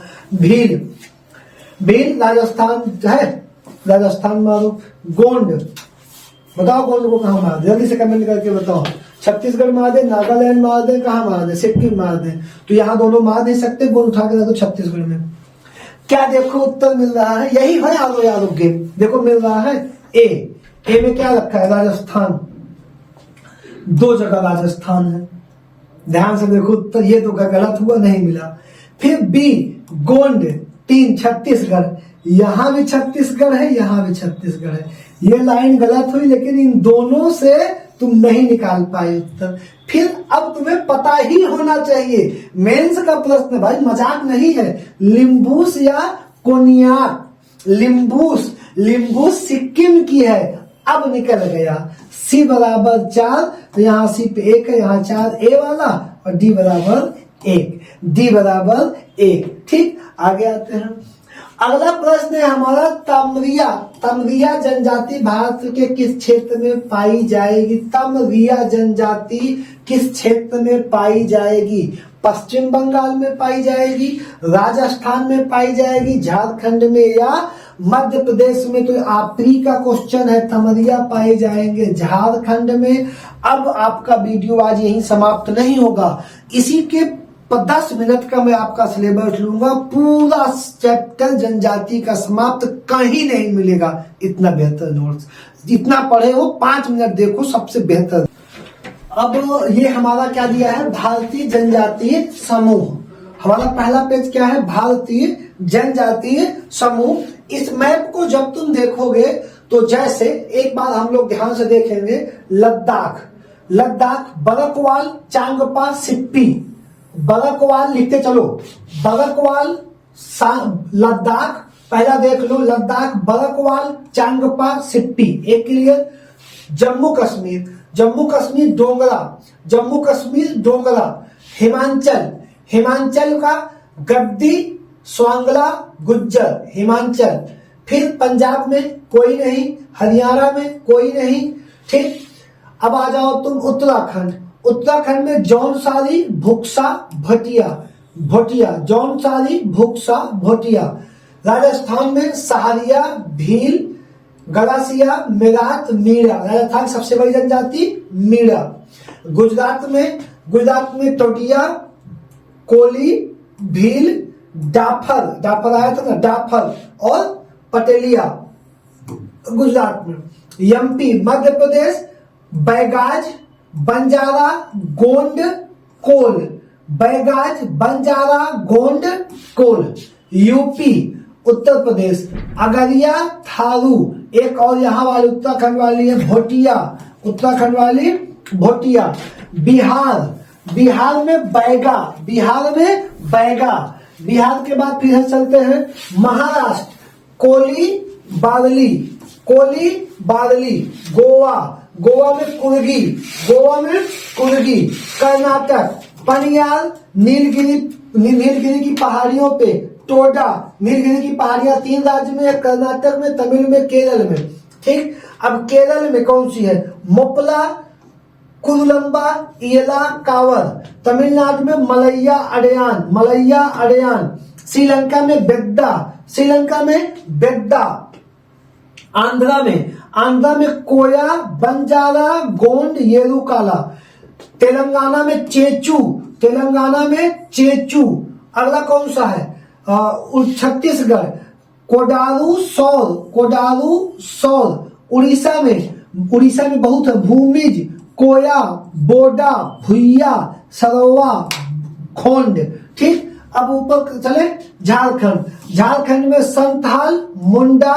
भील राजस्थान है, राजस्थान मारो। गोंड, बताओ गोंड को कहाँ मार दे, जल्दी से कमेंट करके बताओ। छत्तीसगढ़ मार दे, नागालैंड मार दे, कहाँ मार दे, सिक्किम मार दे, तो यहाँ दोनों मार नहीं सकते, गोंड उठा के तो छत्तीसगढ़ में। क्या देखो उत्तर मिल रहा है, यही है यादव गेम, देखो मिल रहा है ए में क्या रखा है, राजस्थान, 2 जगह राजस्थान है, ध्यान से देखो उत्तर, ये तो गलत हुआ, नहीं मिला। फिर बी गोंड 3 छत्तीसगढ़, यहां भी छत्तीसगढ़ है, यहां भी छत्तीसगढ़ है, ये लाइन गलत हुई, लेकिन इन दोनों से तुम नहीं निकाल पाए उत्तर। फिर अब तुम्हें पता ही होना चाहिए, मेंस का प्रश्न भाई मजाक नहीं है, लिम्बूस या कोनियाक। लिम्बूस सिक्किम की है, अब निकल गया सी बराबर 4, तो यहाँ सी पे 1 है, यहाँ 4 ए वाला, और डी बराबर 1, डी बराबर 1। ठीक, आगे आते हैं। अगला प्रश्न है हमारा तमरिया। तमरिया जनजाति भारत के किस क्षेत्र में पाई जाएगी? तमरिया जनजाति किस क्षेत्र में पाई जाएगी? पश्चिम बंगाल में पाई जाएगी, राजस्थान में पाई जाएगी, झारखंड में या मध्य प्रदेश में? तो आखिरी का क्वेश्चन है, तमरिया पाए जाएंगे झारखंड में। अब आपका वीडियो आज यहीं समाप्त नहीं होगा, इसी के 10 मिनट का मैं आपका सिलेबस लूंगा, पूरा चैप्टर जनजाति का समाप्त, कहीं नहीं मिलेगा इतना बेहतर नोट्स। जितना पढ़े हो 5 मिनट देखो, सबसे बेहतर। अब ये हमारा क्या दिया है, भारतीय जनजातीय समूह। हमारा पहला पेज क्या है, भारतीय जनजातीय समूह। इस मैप को जब तुम देखोगे तो जैसे एक बार हम लोग ध्यान से देखेंगे, लद्दाख, लद्दाख, बरकवाल, चांगपा, सिप्पी, बरकवाल लिखते चलो, बरकवाल, लद्दाख, पहला देख लो, लद्दाख, बरकवाल, चांगपा, सिप्पी, एक क्लियर। जम्मू कश्मीर, जम्मू कश्मीर डोंगरा, जम्मू कश्मीर डोंगरा। हिमाचल, हिमाचल का गद्दी, स्वांगला, गुज्जर, हिमाचल। फिर पंजाब में कोई नहीं, हरियाणा में कोई नहीं। ठीक, अब आ जाओ तुम उत्तराखंड, उत्तराखंड में जौनसारी, भुक्सा, भटिया, भटिया, जौनसारी, भुक्सा, भटिया। राजस्थान में सहारिया, भील, गलासिया, मेरठ, मीणा। राजस्थान सबसे बड़ी जनजाति मीणा। गुजरात में टोटिया, कोली, भील, डाफर, डाफर आया था ना, डाफर और पटेलिया गुजरात में। एमपी, मध्य प्रदेश, बैगाज, बंजारा, गोंड, कोल, बैगाज, बंजारा, गोंड, कोल। यूपी, उत्तर प्रदेश, अगरिया, थारू। एक और यहाँ वाली उत्तराखंड वाली है भोटिया, उत्तराखंड वाली भोटिया। बिहार, बिहार में बैगा, बिहार में बैगा। बिहार के बाद फिर चलते हैं महाराष्ट्र, कोली, बादली, कोली, बादली। गोवा, गोवा में कुर्गी, गोवा में कुर्गी। कर्नाटक, पनियाल, नीलगिरी, नीलगिरी की पहाड़ियों पे टोडा, नीलगिरी की पहाड़ियां 3 राज्य में, कर्नाटक में, तमिल में, केरल में। ठीक, अब केरल में कौन सी है, मोपला, कुरुलंबा, इयला, कावर। तमिलनाडु में मलैया अड़यान, मलैया अड़यान। श्रीलंका में बेद्दा, श्रीलंका में बेद्दा। आंध्रा में कोया, बंजारा, गोंड, येरुकाला। तेलंगाना में चेचू, तेलंगाना में चेचू। अगला कौन सा है, छत्तीसगढ़, कोडारू, सौर, कोडारू, सौर। उड़ीसा में बहुत है, भूमिज, कोया, बोडा, भुइया, सरवा, खोंड। ठीक, अब ऊपर चले झारखंड, झारखंड में संथाल, मुंडा,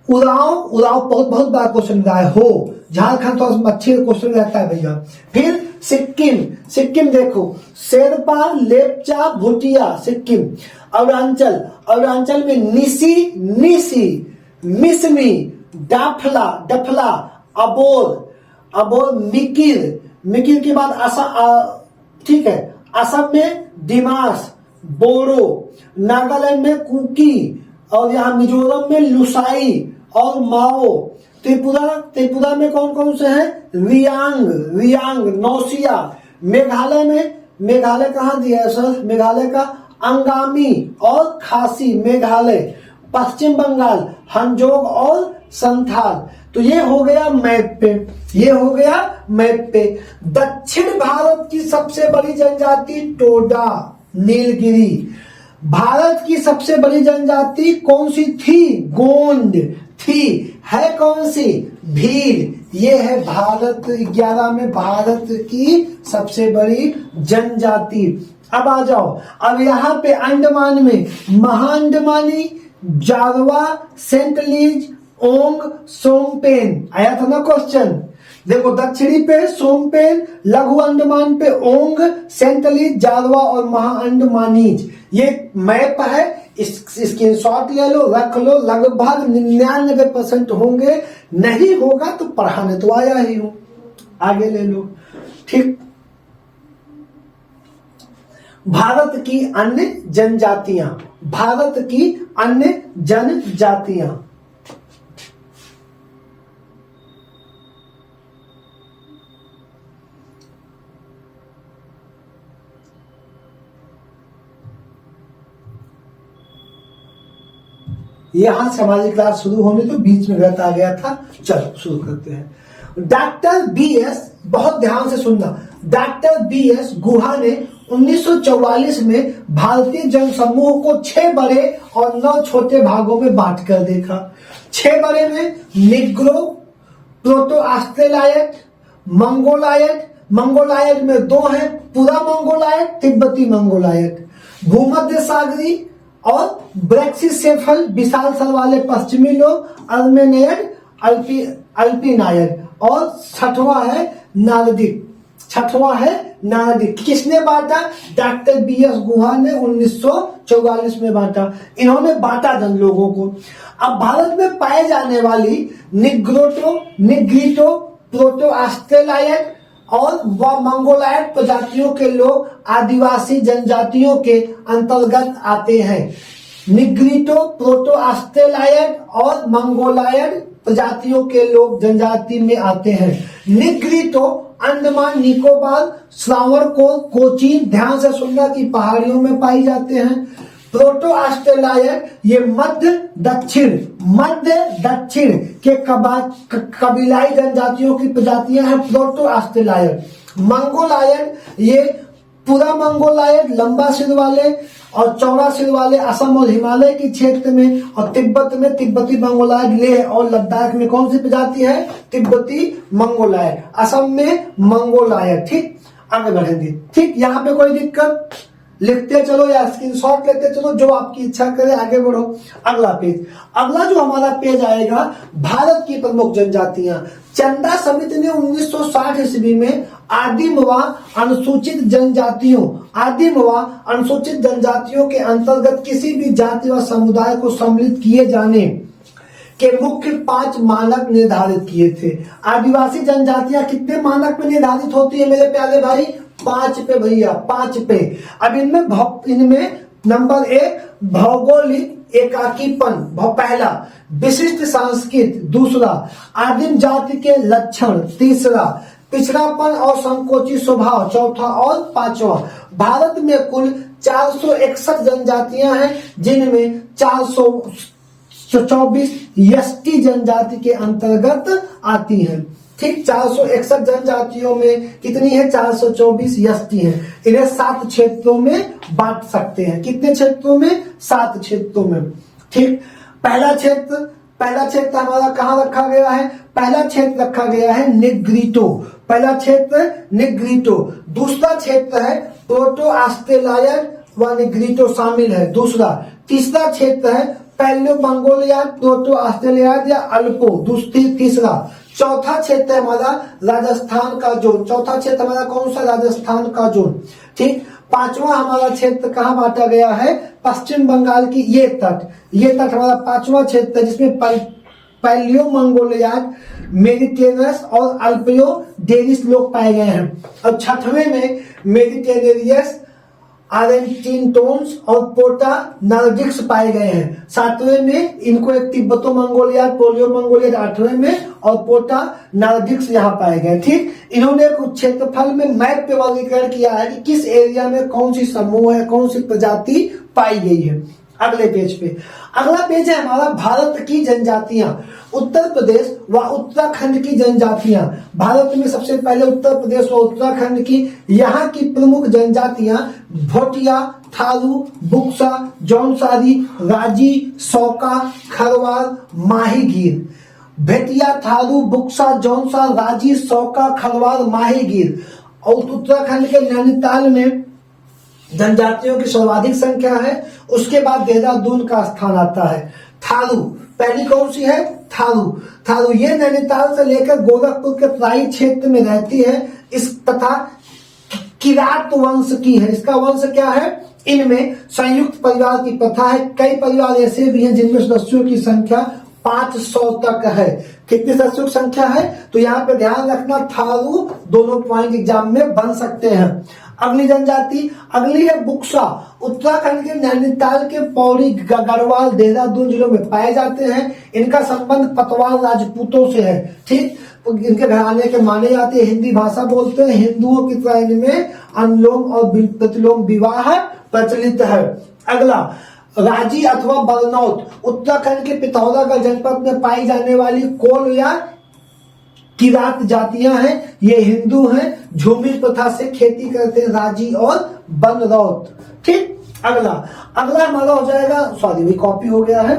उराव, उराव बहुत बड़ा क्वेश्चन रहा है, हो झारखंड तो अच्छे क्वेश्चन रहता है भैया। फिर सिक्किम, सिक्किम देखो, शेरपा, लेपचा, भूटिया, सिक्किम। अरुणाचल, अरुणाचल में निसी, निसी, मिसमी, डाफला, डफला, अबोर, अबोर, मिकिर, मिकिर के बाद असम, ठीक है, असम में डिमास, बोरो। नागालैंड में कुकी, और यहाँ मिजोरम में लुसाई और माओ। त्रिपुरा, त्रिपुरा में कौन कौन से हैं, रियांग, रियांग, नौसिया। मेघालय मेघालय कहाँ दिया है सर, मेघालय का अंगामी और खासी, मेघालय। पश्चिम बंगाल हंजोग और संथाल। तो ये हो गया मैप पे, ये हो गया मैप पे। दक्षिण भारत की सबसे बड़ी जनजाति टोडा, नीलगिरी। भारत की सबसे बड़ी जनजाति कौन सी थी, गोंड थी। है कौन सी, भील। ये है भारत 11 में भारत की सबसे बड़ी जनजाति। अब आ जाओ, अब यहाँ पे अंडमान में महाअंडमानी, जारवा, सेंटलीज, ओंग, सोमपेन आया था ना क्वेश्चन। देखो दक्षिणी पे सोमपेन, लघु अंडमान पे ओंग, सेंट्रली जारवा और महा अंडमानीज। ये मैप है, स्क्रीनशॉट ले लो, रख लो। लगभग 99% होंगे, नहीं होगा तो पढ़ाने तो आया ही हूं, आगे ले लो। ठीक, भारत की अन्य जनजातियां, भारत की अन्य जनजातियां। यहां से हमारी क्लास शुरू होनी तो बीच में गलत आ गया था। चलो शुरू करते हैं। डॉक्टर BS, बहुत ध्यान से सुनना, डॉक्टर BS गुहा ने 1944 में भारतीय जनसमूह को 6 बड़े और 9 छोटे भागों में बांट कर देखा। 6 बड़े में निग्रो, प्रोटो ऑस्ट्रेलायट, मंगोलायट, मंगोलायट में 2 हैं, पूरा मंगोलायट, तिब्बती मंगोलायट, भूमध्य सागरी और ब्रैक्सीसेफल विशाल सर वाले पश्चिमी लोग, अर्मेनियड, अल्पिनायड, और छठवां है नारदिक। छठवां है नारदिक। किसने बांटा? डॉक्टर BS गुहा ने 1944 में बांटा। इन्होंने बांटा जन लोगों को। अब भारत में पाए जाने वाली निग्रिटो, प्रोटो ऑस्ट्रेलायट और व मंगोलायट प्रजातियों के लोग आदिवासी जनजातियों के अंतर्गत आते हैं। निग्रिटो, प्रोटो ऑस्ट्रेलायट और मंगोलायट प्रजातियों के लोग जनजाति में आते हैं। निग्रिटो अंडमान निकोबार, श्रावणकोर, कोचीन, ध्यान से सुनना की पहाड़ियों में पाई जाते हैं। प्रोटो ऑस्ट्रेलायट ये मध्य दक्षिण के कबीलाई जनजातियों की प्रजातियां हैं, प्रोटो ऑस्ट्रेलायट। मंगोलायट ये पूरा मंगोलायट, लंबा सिर वाले और चौड़ा सिर वाले असम और हिमालय के क्षेत्र में, और तिब्बत में तिब्बती मंगोलायट, लेह और लद्दाख में कौन सी प्रजाति है? तिब्बती मंगोलायट। असम में मंगोलायट। ठीक, आगे बढ़ेंगे। ठीक, यहाँ पे कोई दिक्कत? लिखते चलो या स्क्रीनशॉट लेते चलो, जो आपकी इच्छा करे, आगे बढ़ो। अगला पेज, अगला जो हमारा पेज आएगा, भारत की प्रमुख जनजातियां। चंदा समिति ने 1960 ईस्वी में आदिम व अनुसूचित जनजातियों के अंतर्गत किसी भी जाति व समुदाय को सम्मिलित किए जाने के मुख्य 5 मानक निर्धारित किए थे। आदिवासी जनजातियां कितने मानक में निर्धारित होती है मेरे प्यारे भाई? 5 पे भैया, 5 पे। अब इनमें नंबर 1 भौगोलिक एकाकीपन, पहला विशिष्ट संस्कृति, दूसरा आदिम जाति के लक्षण, तीसरा पिछड़ापन और संकोची स्वभाव, चौथा और पांचवा। भारत में कुल 461 जनजातियां हैं, जिनमें 424 यष्टि जनजाति के अंतर्गत आती हैं। ठीक, 461 जनजातियों में कितनी है? 424 यष्टि हैं। इन्हें 7 क्षेत्रों में बांट सकते हैं। कितने क्षेत्रों में? 7 क्षेत्रों में। ठीक, पहला क्षेत्र हमारा कहाँ रखा गया है? पहला क्षेत्र रखा गया है निग्रिटो। पहला क्षेत्र निग्रिटो। दूसरा क्षेत्र है प्रोटो ऑस्ट्रेलायट व निग्रिटो शामिल है, दूसरा। तीसरा क्षेत्र है पैलियो मंगोलिया, प्रोटो ऑस्ट्रेलियाड या अल्पो, तीसरा। चौथा क्षेत्र है हमारा राजस्थान का जोन। चौथा क्षेत्र हमारा कौन सा? राजस्थान का जोन। ठीक, पांचवा हमारा क्षेत्र कहाँ बांटा गया है? पश्चिम बंगाल की ये तट हमारा पांचवा क्षेत्र है, जिसमें पैलियो मंगोलियाड, मेडिटेरियस और अल्पियो डेरिस लोग पाए गए हैं। और छठवें में मेडिटेरियस, आरेंटिनटोन्स और पोटा नार्डिक्स पाए गए हैं। सातवें में इनको एक तिब्बतो मंगोलियाड, पोलियो मंगोलियाड 8वें में, और पोटा नार्डिक्स यहाँ पाए गए। ठीक, इन्होंने कुछ क्षेत्रफल में मैप पे वर्गीकरण किया है कि किस एरिया में कौन सी समूह है, कौन सी प्रजाति पाई गई है। अगले पेज पे, अगला पेज है हमारा भारत की जनजातियां। उत्तर प्रदेश व उत्तराखंड की जनजातियां। भारत में सबसे पहले उत्तर प्रदेश व उत्तराखंड की, यहाँ की प्रमुख जनजातियां भोटिया, थारू, बुक्सा, जौनसारी, राजी, सौका, खरवार, माहीगीर। भेटिया, थारू, बुक्सा, जौनसा, राजी, सौका, खरवार, माहीगीर। और उत्तराखंड के नैनीताल में जनजातियों की सर्वाधिक संख्या है। उसके बाद देहरादून का स्थान आता है। थारू पहली कौन सी है? थारू। थारू ये नैनीताल से लेकर गोरखपुर के तराई क्षेत्र में रहती है। इस तथा किरात वंश की है। इसका वंश क्या है? इनमें संयुक्त परिवार की प्रथा है। कई परिवार ऐसे भी हैं जिनमें सदस्यों की संख्या 500 तक है। कितनी सदस्यों की संख्या है? तो यहाँ पे ध्यान रखना, थारू दोनों पॉइंट एग्जाम में बन सकते हैं। अगली जनजाति, अगली है बुक्सा। उत्तराखंड के नैनीताल के पौड़ी, गढ़वाल, देहरादून जिलों में पाए जाते हैं। इनका संबंध पतवार राजपूतों से है। ठीक, इनके घराने के माने जाते हैं, हिंदी भाषा बोलते हैं। हिंदुओं की तरह इनमें अनुलोम और प्रतिलोम विवाह प्रचलित है। अगला राजी अथवा बरनौत, उत्तराखंड के पिथौरागढ़ जनपद में पाई जाने वाली कोल या किरात जातियां हैं। ये हिंदू हैं, झूमी प्रथा से खेती करते हैं, राजी और बनरौत। ठीक, अगला हमारा हो जाएगा, सॉरी ये कॉपी हो गया है।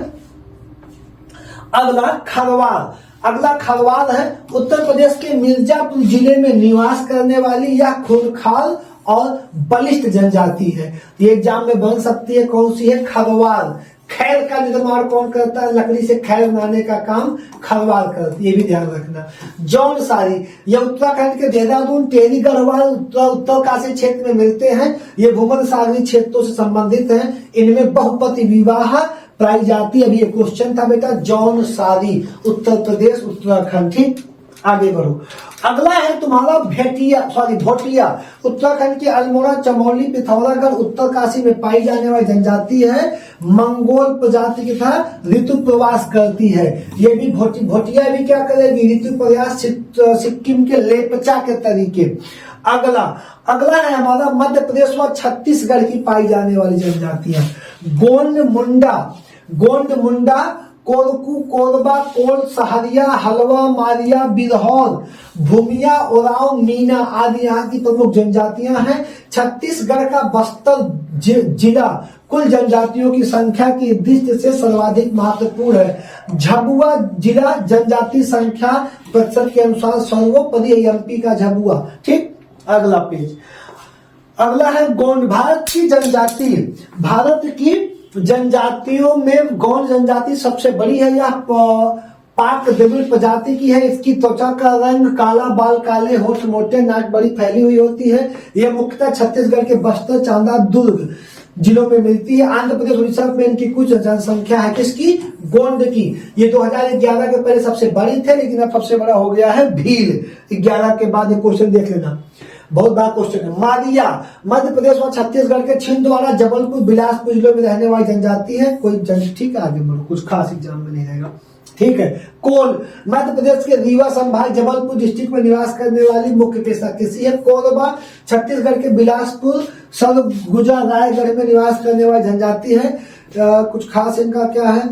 अगला खरवाल है। उत्तर प्रदेश के मिर्जापुर जिले में निवास करने वाली यह खूंखार और बलिष्ठ जनजाति है। ये एग्जाम में बन सकती है। कौन सी है? खरवाल। खैर का निर्माण कौन करता है? लकड़ी से खैर बनाने का काम खरवाल करती है, ये भी ध्यान रखना। जौनसारी, ये उत्तराखंड के देहरादून, टेरी, गढ़वाल, उत्तरकाशी क्षेत्र में मिलते हैं। ये भूमध्य सागरीय क्षेत्रों से संबंधित हैं। इनमें बहुपति विवाह पाई जाती है। अभी ये क्वेश्चन था बेटा, जौनसारी, उत्तर प्रदेश, उत्तराखंड। ठीक, आगे बढ़ो। अगला है तुम्हारा भोटिया। उत्तराखंड के अल्मोड़ा, चमोली, पिथौरागढ़, उत्तरकाशी में पाई जाने वाली जनजाति है। मंगोल प्रजाति की तरह ऋतु प्रवास करती है। ये भी भोटिया भी क्या करेगी? ऋतु प्रवास सिक्किम के लेपचा के तरीके। अगला है हमारा मध्य प्रदेश व छत्तीसगढ़ की पाई जाने वाली जनजातियां। गोंड मुंडा, कोरकू, कोरबा, कोल, सहरिया, हलवा, मारिया, बिरहौर, भूमिया, ओराव, मीना आदि यहाँ की प्रमुख जनजातियां हैं। छत्तीसगढ़ का बस्तर जिला कुल जनजातियों की संख्या की दृष्टि से सर्वाधिक महत्वपूर्ण है। झाबुआ जिला जनजाति संख्या प्रतिशत के अनुसार सर्वोपरि है एमपी का झाबुआ। ठीक, अगला पेज। अगला है गोंड। भारत की जनजातियों में गौंड जनजाति सबसे बड़ी है। यह पाक द्रविड़ प्रजाति की है। इसकी त्वचा का रंग काला, बाल काले, होठ मोटे, नाक बड़ी फैली हुई होती है। यह मुख्यतः छत्तीसगढ़ के बस्तर, चांदा, दुर्ग जिलों में मिलती है। आंध्र प्रदेश, उड़ीसा में इनकी कुछ जनसंख्या है। किसकी? गोंड की। ये 2011 के पहले सबसे बड़ी थे, लेकिन अब सबसे बड़ा हो गया है भील। 11 के बाद ये क्वेश्चन देख लेना, बहुत बड़ा क्वेश्चन है। मारिया मध्य प्रदेश और छत्तीसगढ़ के छिंदवाड़ा, जबलपुर, बिलासपुर जिलों में रहने वाली जनजाति है। ठीक है, आगे बढ़ो, कुछ खास एग्जाम में नहीं रहेगा। ठीक है। कोल मध्य प्रदेश के रीवा संभाग, जबलपुर डिस्ट्रिक्ट में निवास करने वाली मुख्य पेशा कृषि है। कोरबा छत्तीसगढ़ के बिलासपुर, सरगुजा, रायगढ़ में निवास करने वाली जनजाति है। कुछ खास इनका क्या है?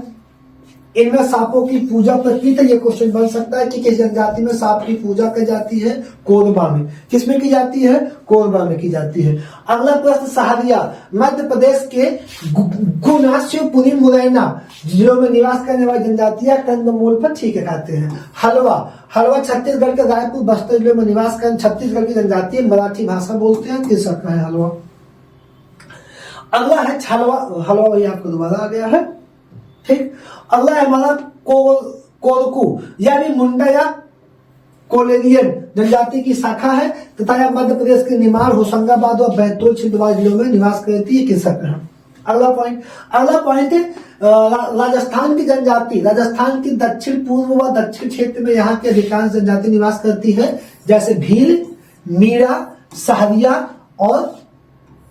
इनमें सांपों की पूजा प्रचलित है। ये क्वेश्चन बन सकता है कि किस जनजाति में सांप की पूजा की जाती है? कोरबा में। किसमें की जाती है? कोरबा में की जाती है। अगला प्रश्न, सहरिया मध्य प्रदेश के गुना, शिवपुरी, मुरैना जिलों में निवास करने वाली जनजातियां कंदमूल पर ठीक खाते हैं। हलवा छत्तीसगढ़ के रायपुर, बस्तर जिलों में निवास कर छत्तीसगढ़ की जनजाति है। मराठी भाषा बोलते हैं। कृषक है हलवा। अगला है हलवा वही आपको दोबारा आ गया है। ठीक। अगला है हमारा कोरकू, यह भी मुंडा या कोलेरियन जनजाति की शाखा है तथा यह मध्य प्रदेश के निमाड़, होशंगाबाद और बैतूल, छिंदवाड़ा जिलों में निवास करती है। कृषक है। अगला पॉइंट है राजस्थान की जनजाति। राजस्थान की दक्षिण पूर्व व दक्षिण क्षेत्र में यहाँ की अधिकांश जनजाति निवास करती है, जैसे भील, मीणा, सहरिया और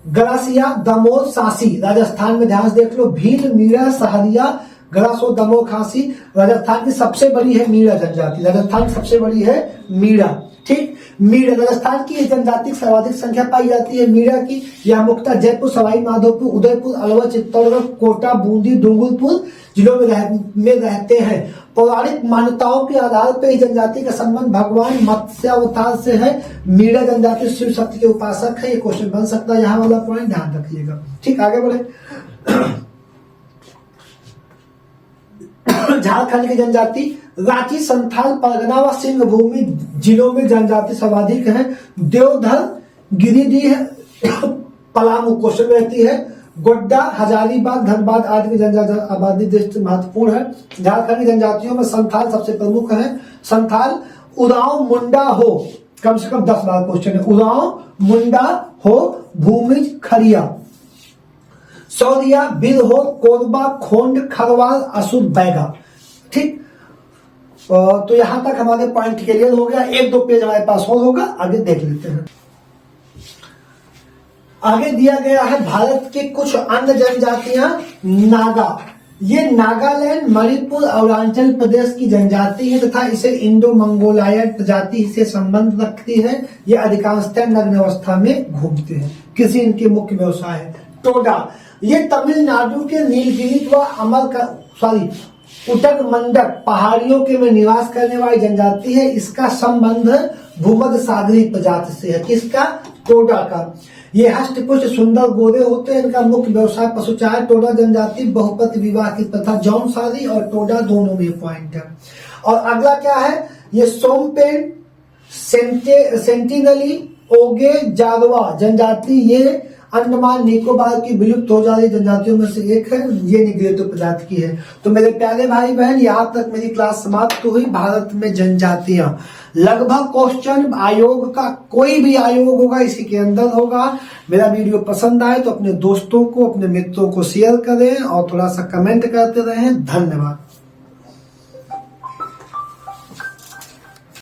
गरासिया, दमोह, सासी। राजस्थान में ध्यान से देख लो, भील, मीणा, सहरिया, गरासो, दमोह, खासी। राजस्थान की सबसे बड़ी है मीणा जनजाति। राजस्थान की सबसे बड़ी है मीणा। ठीक। मीणा राजस्थान की जनजाति सर्वाधिक संख्या पाई जाती है मीणा की। यह मुख्यतः जयपुर, सवाई माधोपुर, उदयपुर, अलवर, चित्तौड़गढ़, कोटा, बूंदी, डूंगरपुर जिलों में रहते हैं। पौराणिक मान्यताओं के आधार पर इस जनजाति का संबंध भगवान मत्स्यावतार से है। मीणा जनजाति शिव शक्ति के उपासक है। ये क्वेश्चन बन सकता है, यहाँ वाला पॉइंट ध्यान रखिएगा। ठीक, आगे बढ़े। झारखंड की जनजाति रांची, संथाल, परगना व सिंह भूमि जिलों में जनजाति सर्वाधिक है। देवधर, गिरिडीह, पलामू क्वेश्चन रहती है। गोड्डा, हजारीबाग, धनबाद आदि की जनजाति आबादी देश में महत्वपूर्ण है। झारखंड की जनजातियों में संथाल सबसे प्रमुख है। संथाल, उरांव, मुंडा हो, कम से कम 10 बार क्वेश्चन है। उरांव, मुंडा हो, भूमिज, खरिया, सौरिया, बिरहो, कोरबा, खोंड, खरवाल, असुर, बैगा। ठीक, तो यहां तक हमारे पॉइंट क्लियर हो गया। 1-2 पेज हमारे पास और होगा, आगे देख लेते हैं। आगे दिया गया है भारत की कुछ अन्य जनजातियां। नागा, ये नागालैंड, मणिपुर, अरुणाचल प्रदेश की जनजाति है तथा इसे इंडो मंगोलायड प्रजाति से संबंध रखती है। ये अधिकांशतः नग्न अवस्था में घूमते हैं। कृषि इनके मुख्य व्यवसाय है। टोडा, ये तमिलनाडु के नीलगिरी व उटक मंडक पहाड़ियों के में निवास करने वाली जनजाति है। इसका संबंध भूमध्य सागरीय प्रजाति से है। किसका? टोडा का। ये हष्ट पुष्ट सुंदर गोरे होते हैं। इनका मुख्य व्यवसाय पशुचार। टोडा जनजाति बहुपति विवाह की प्रथा, जौनसारी और टोडा दोनों में पॉइंट है। और अगला क्या है? ये सोमपेन, सेंटिनली, ओगे, जारवा जनजाति, ये अंडमान निकोबार की विलुप्त हो जा रही जनजातियों में से एक है। ये निग्रोटो प्रजाति की है। तो मेरे प्यारे भाई बहन, यहाँ तक मेरी क्लास समाप्त हुई। भारत में जनजातियां, लगभग क्वेश्चन आयोग का कोई भी आयोग होगा इसी के अंदर होगा। मेरा वीडियो पसंद आए तो अपने दोस्तों को, अपने मित्रों को शेयर करें और थोड़ा सा कमेंट करते रहें। धन्यवाद।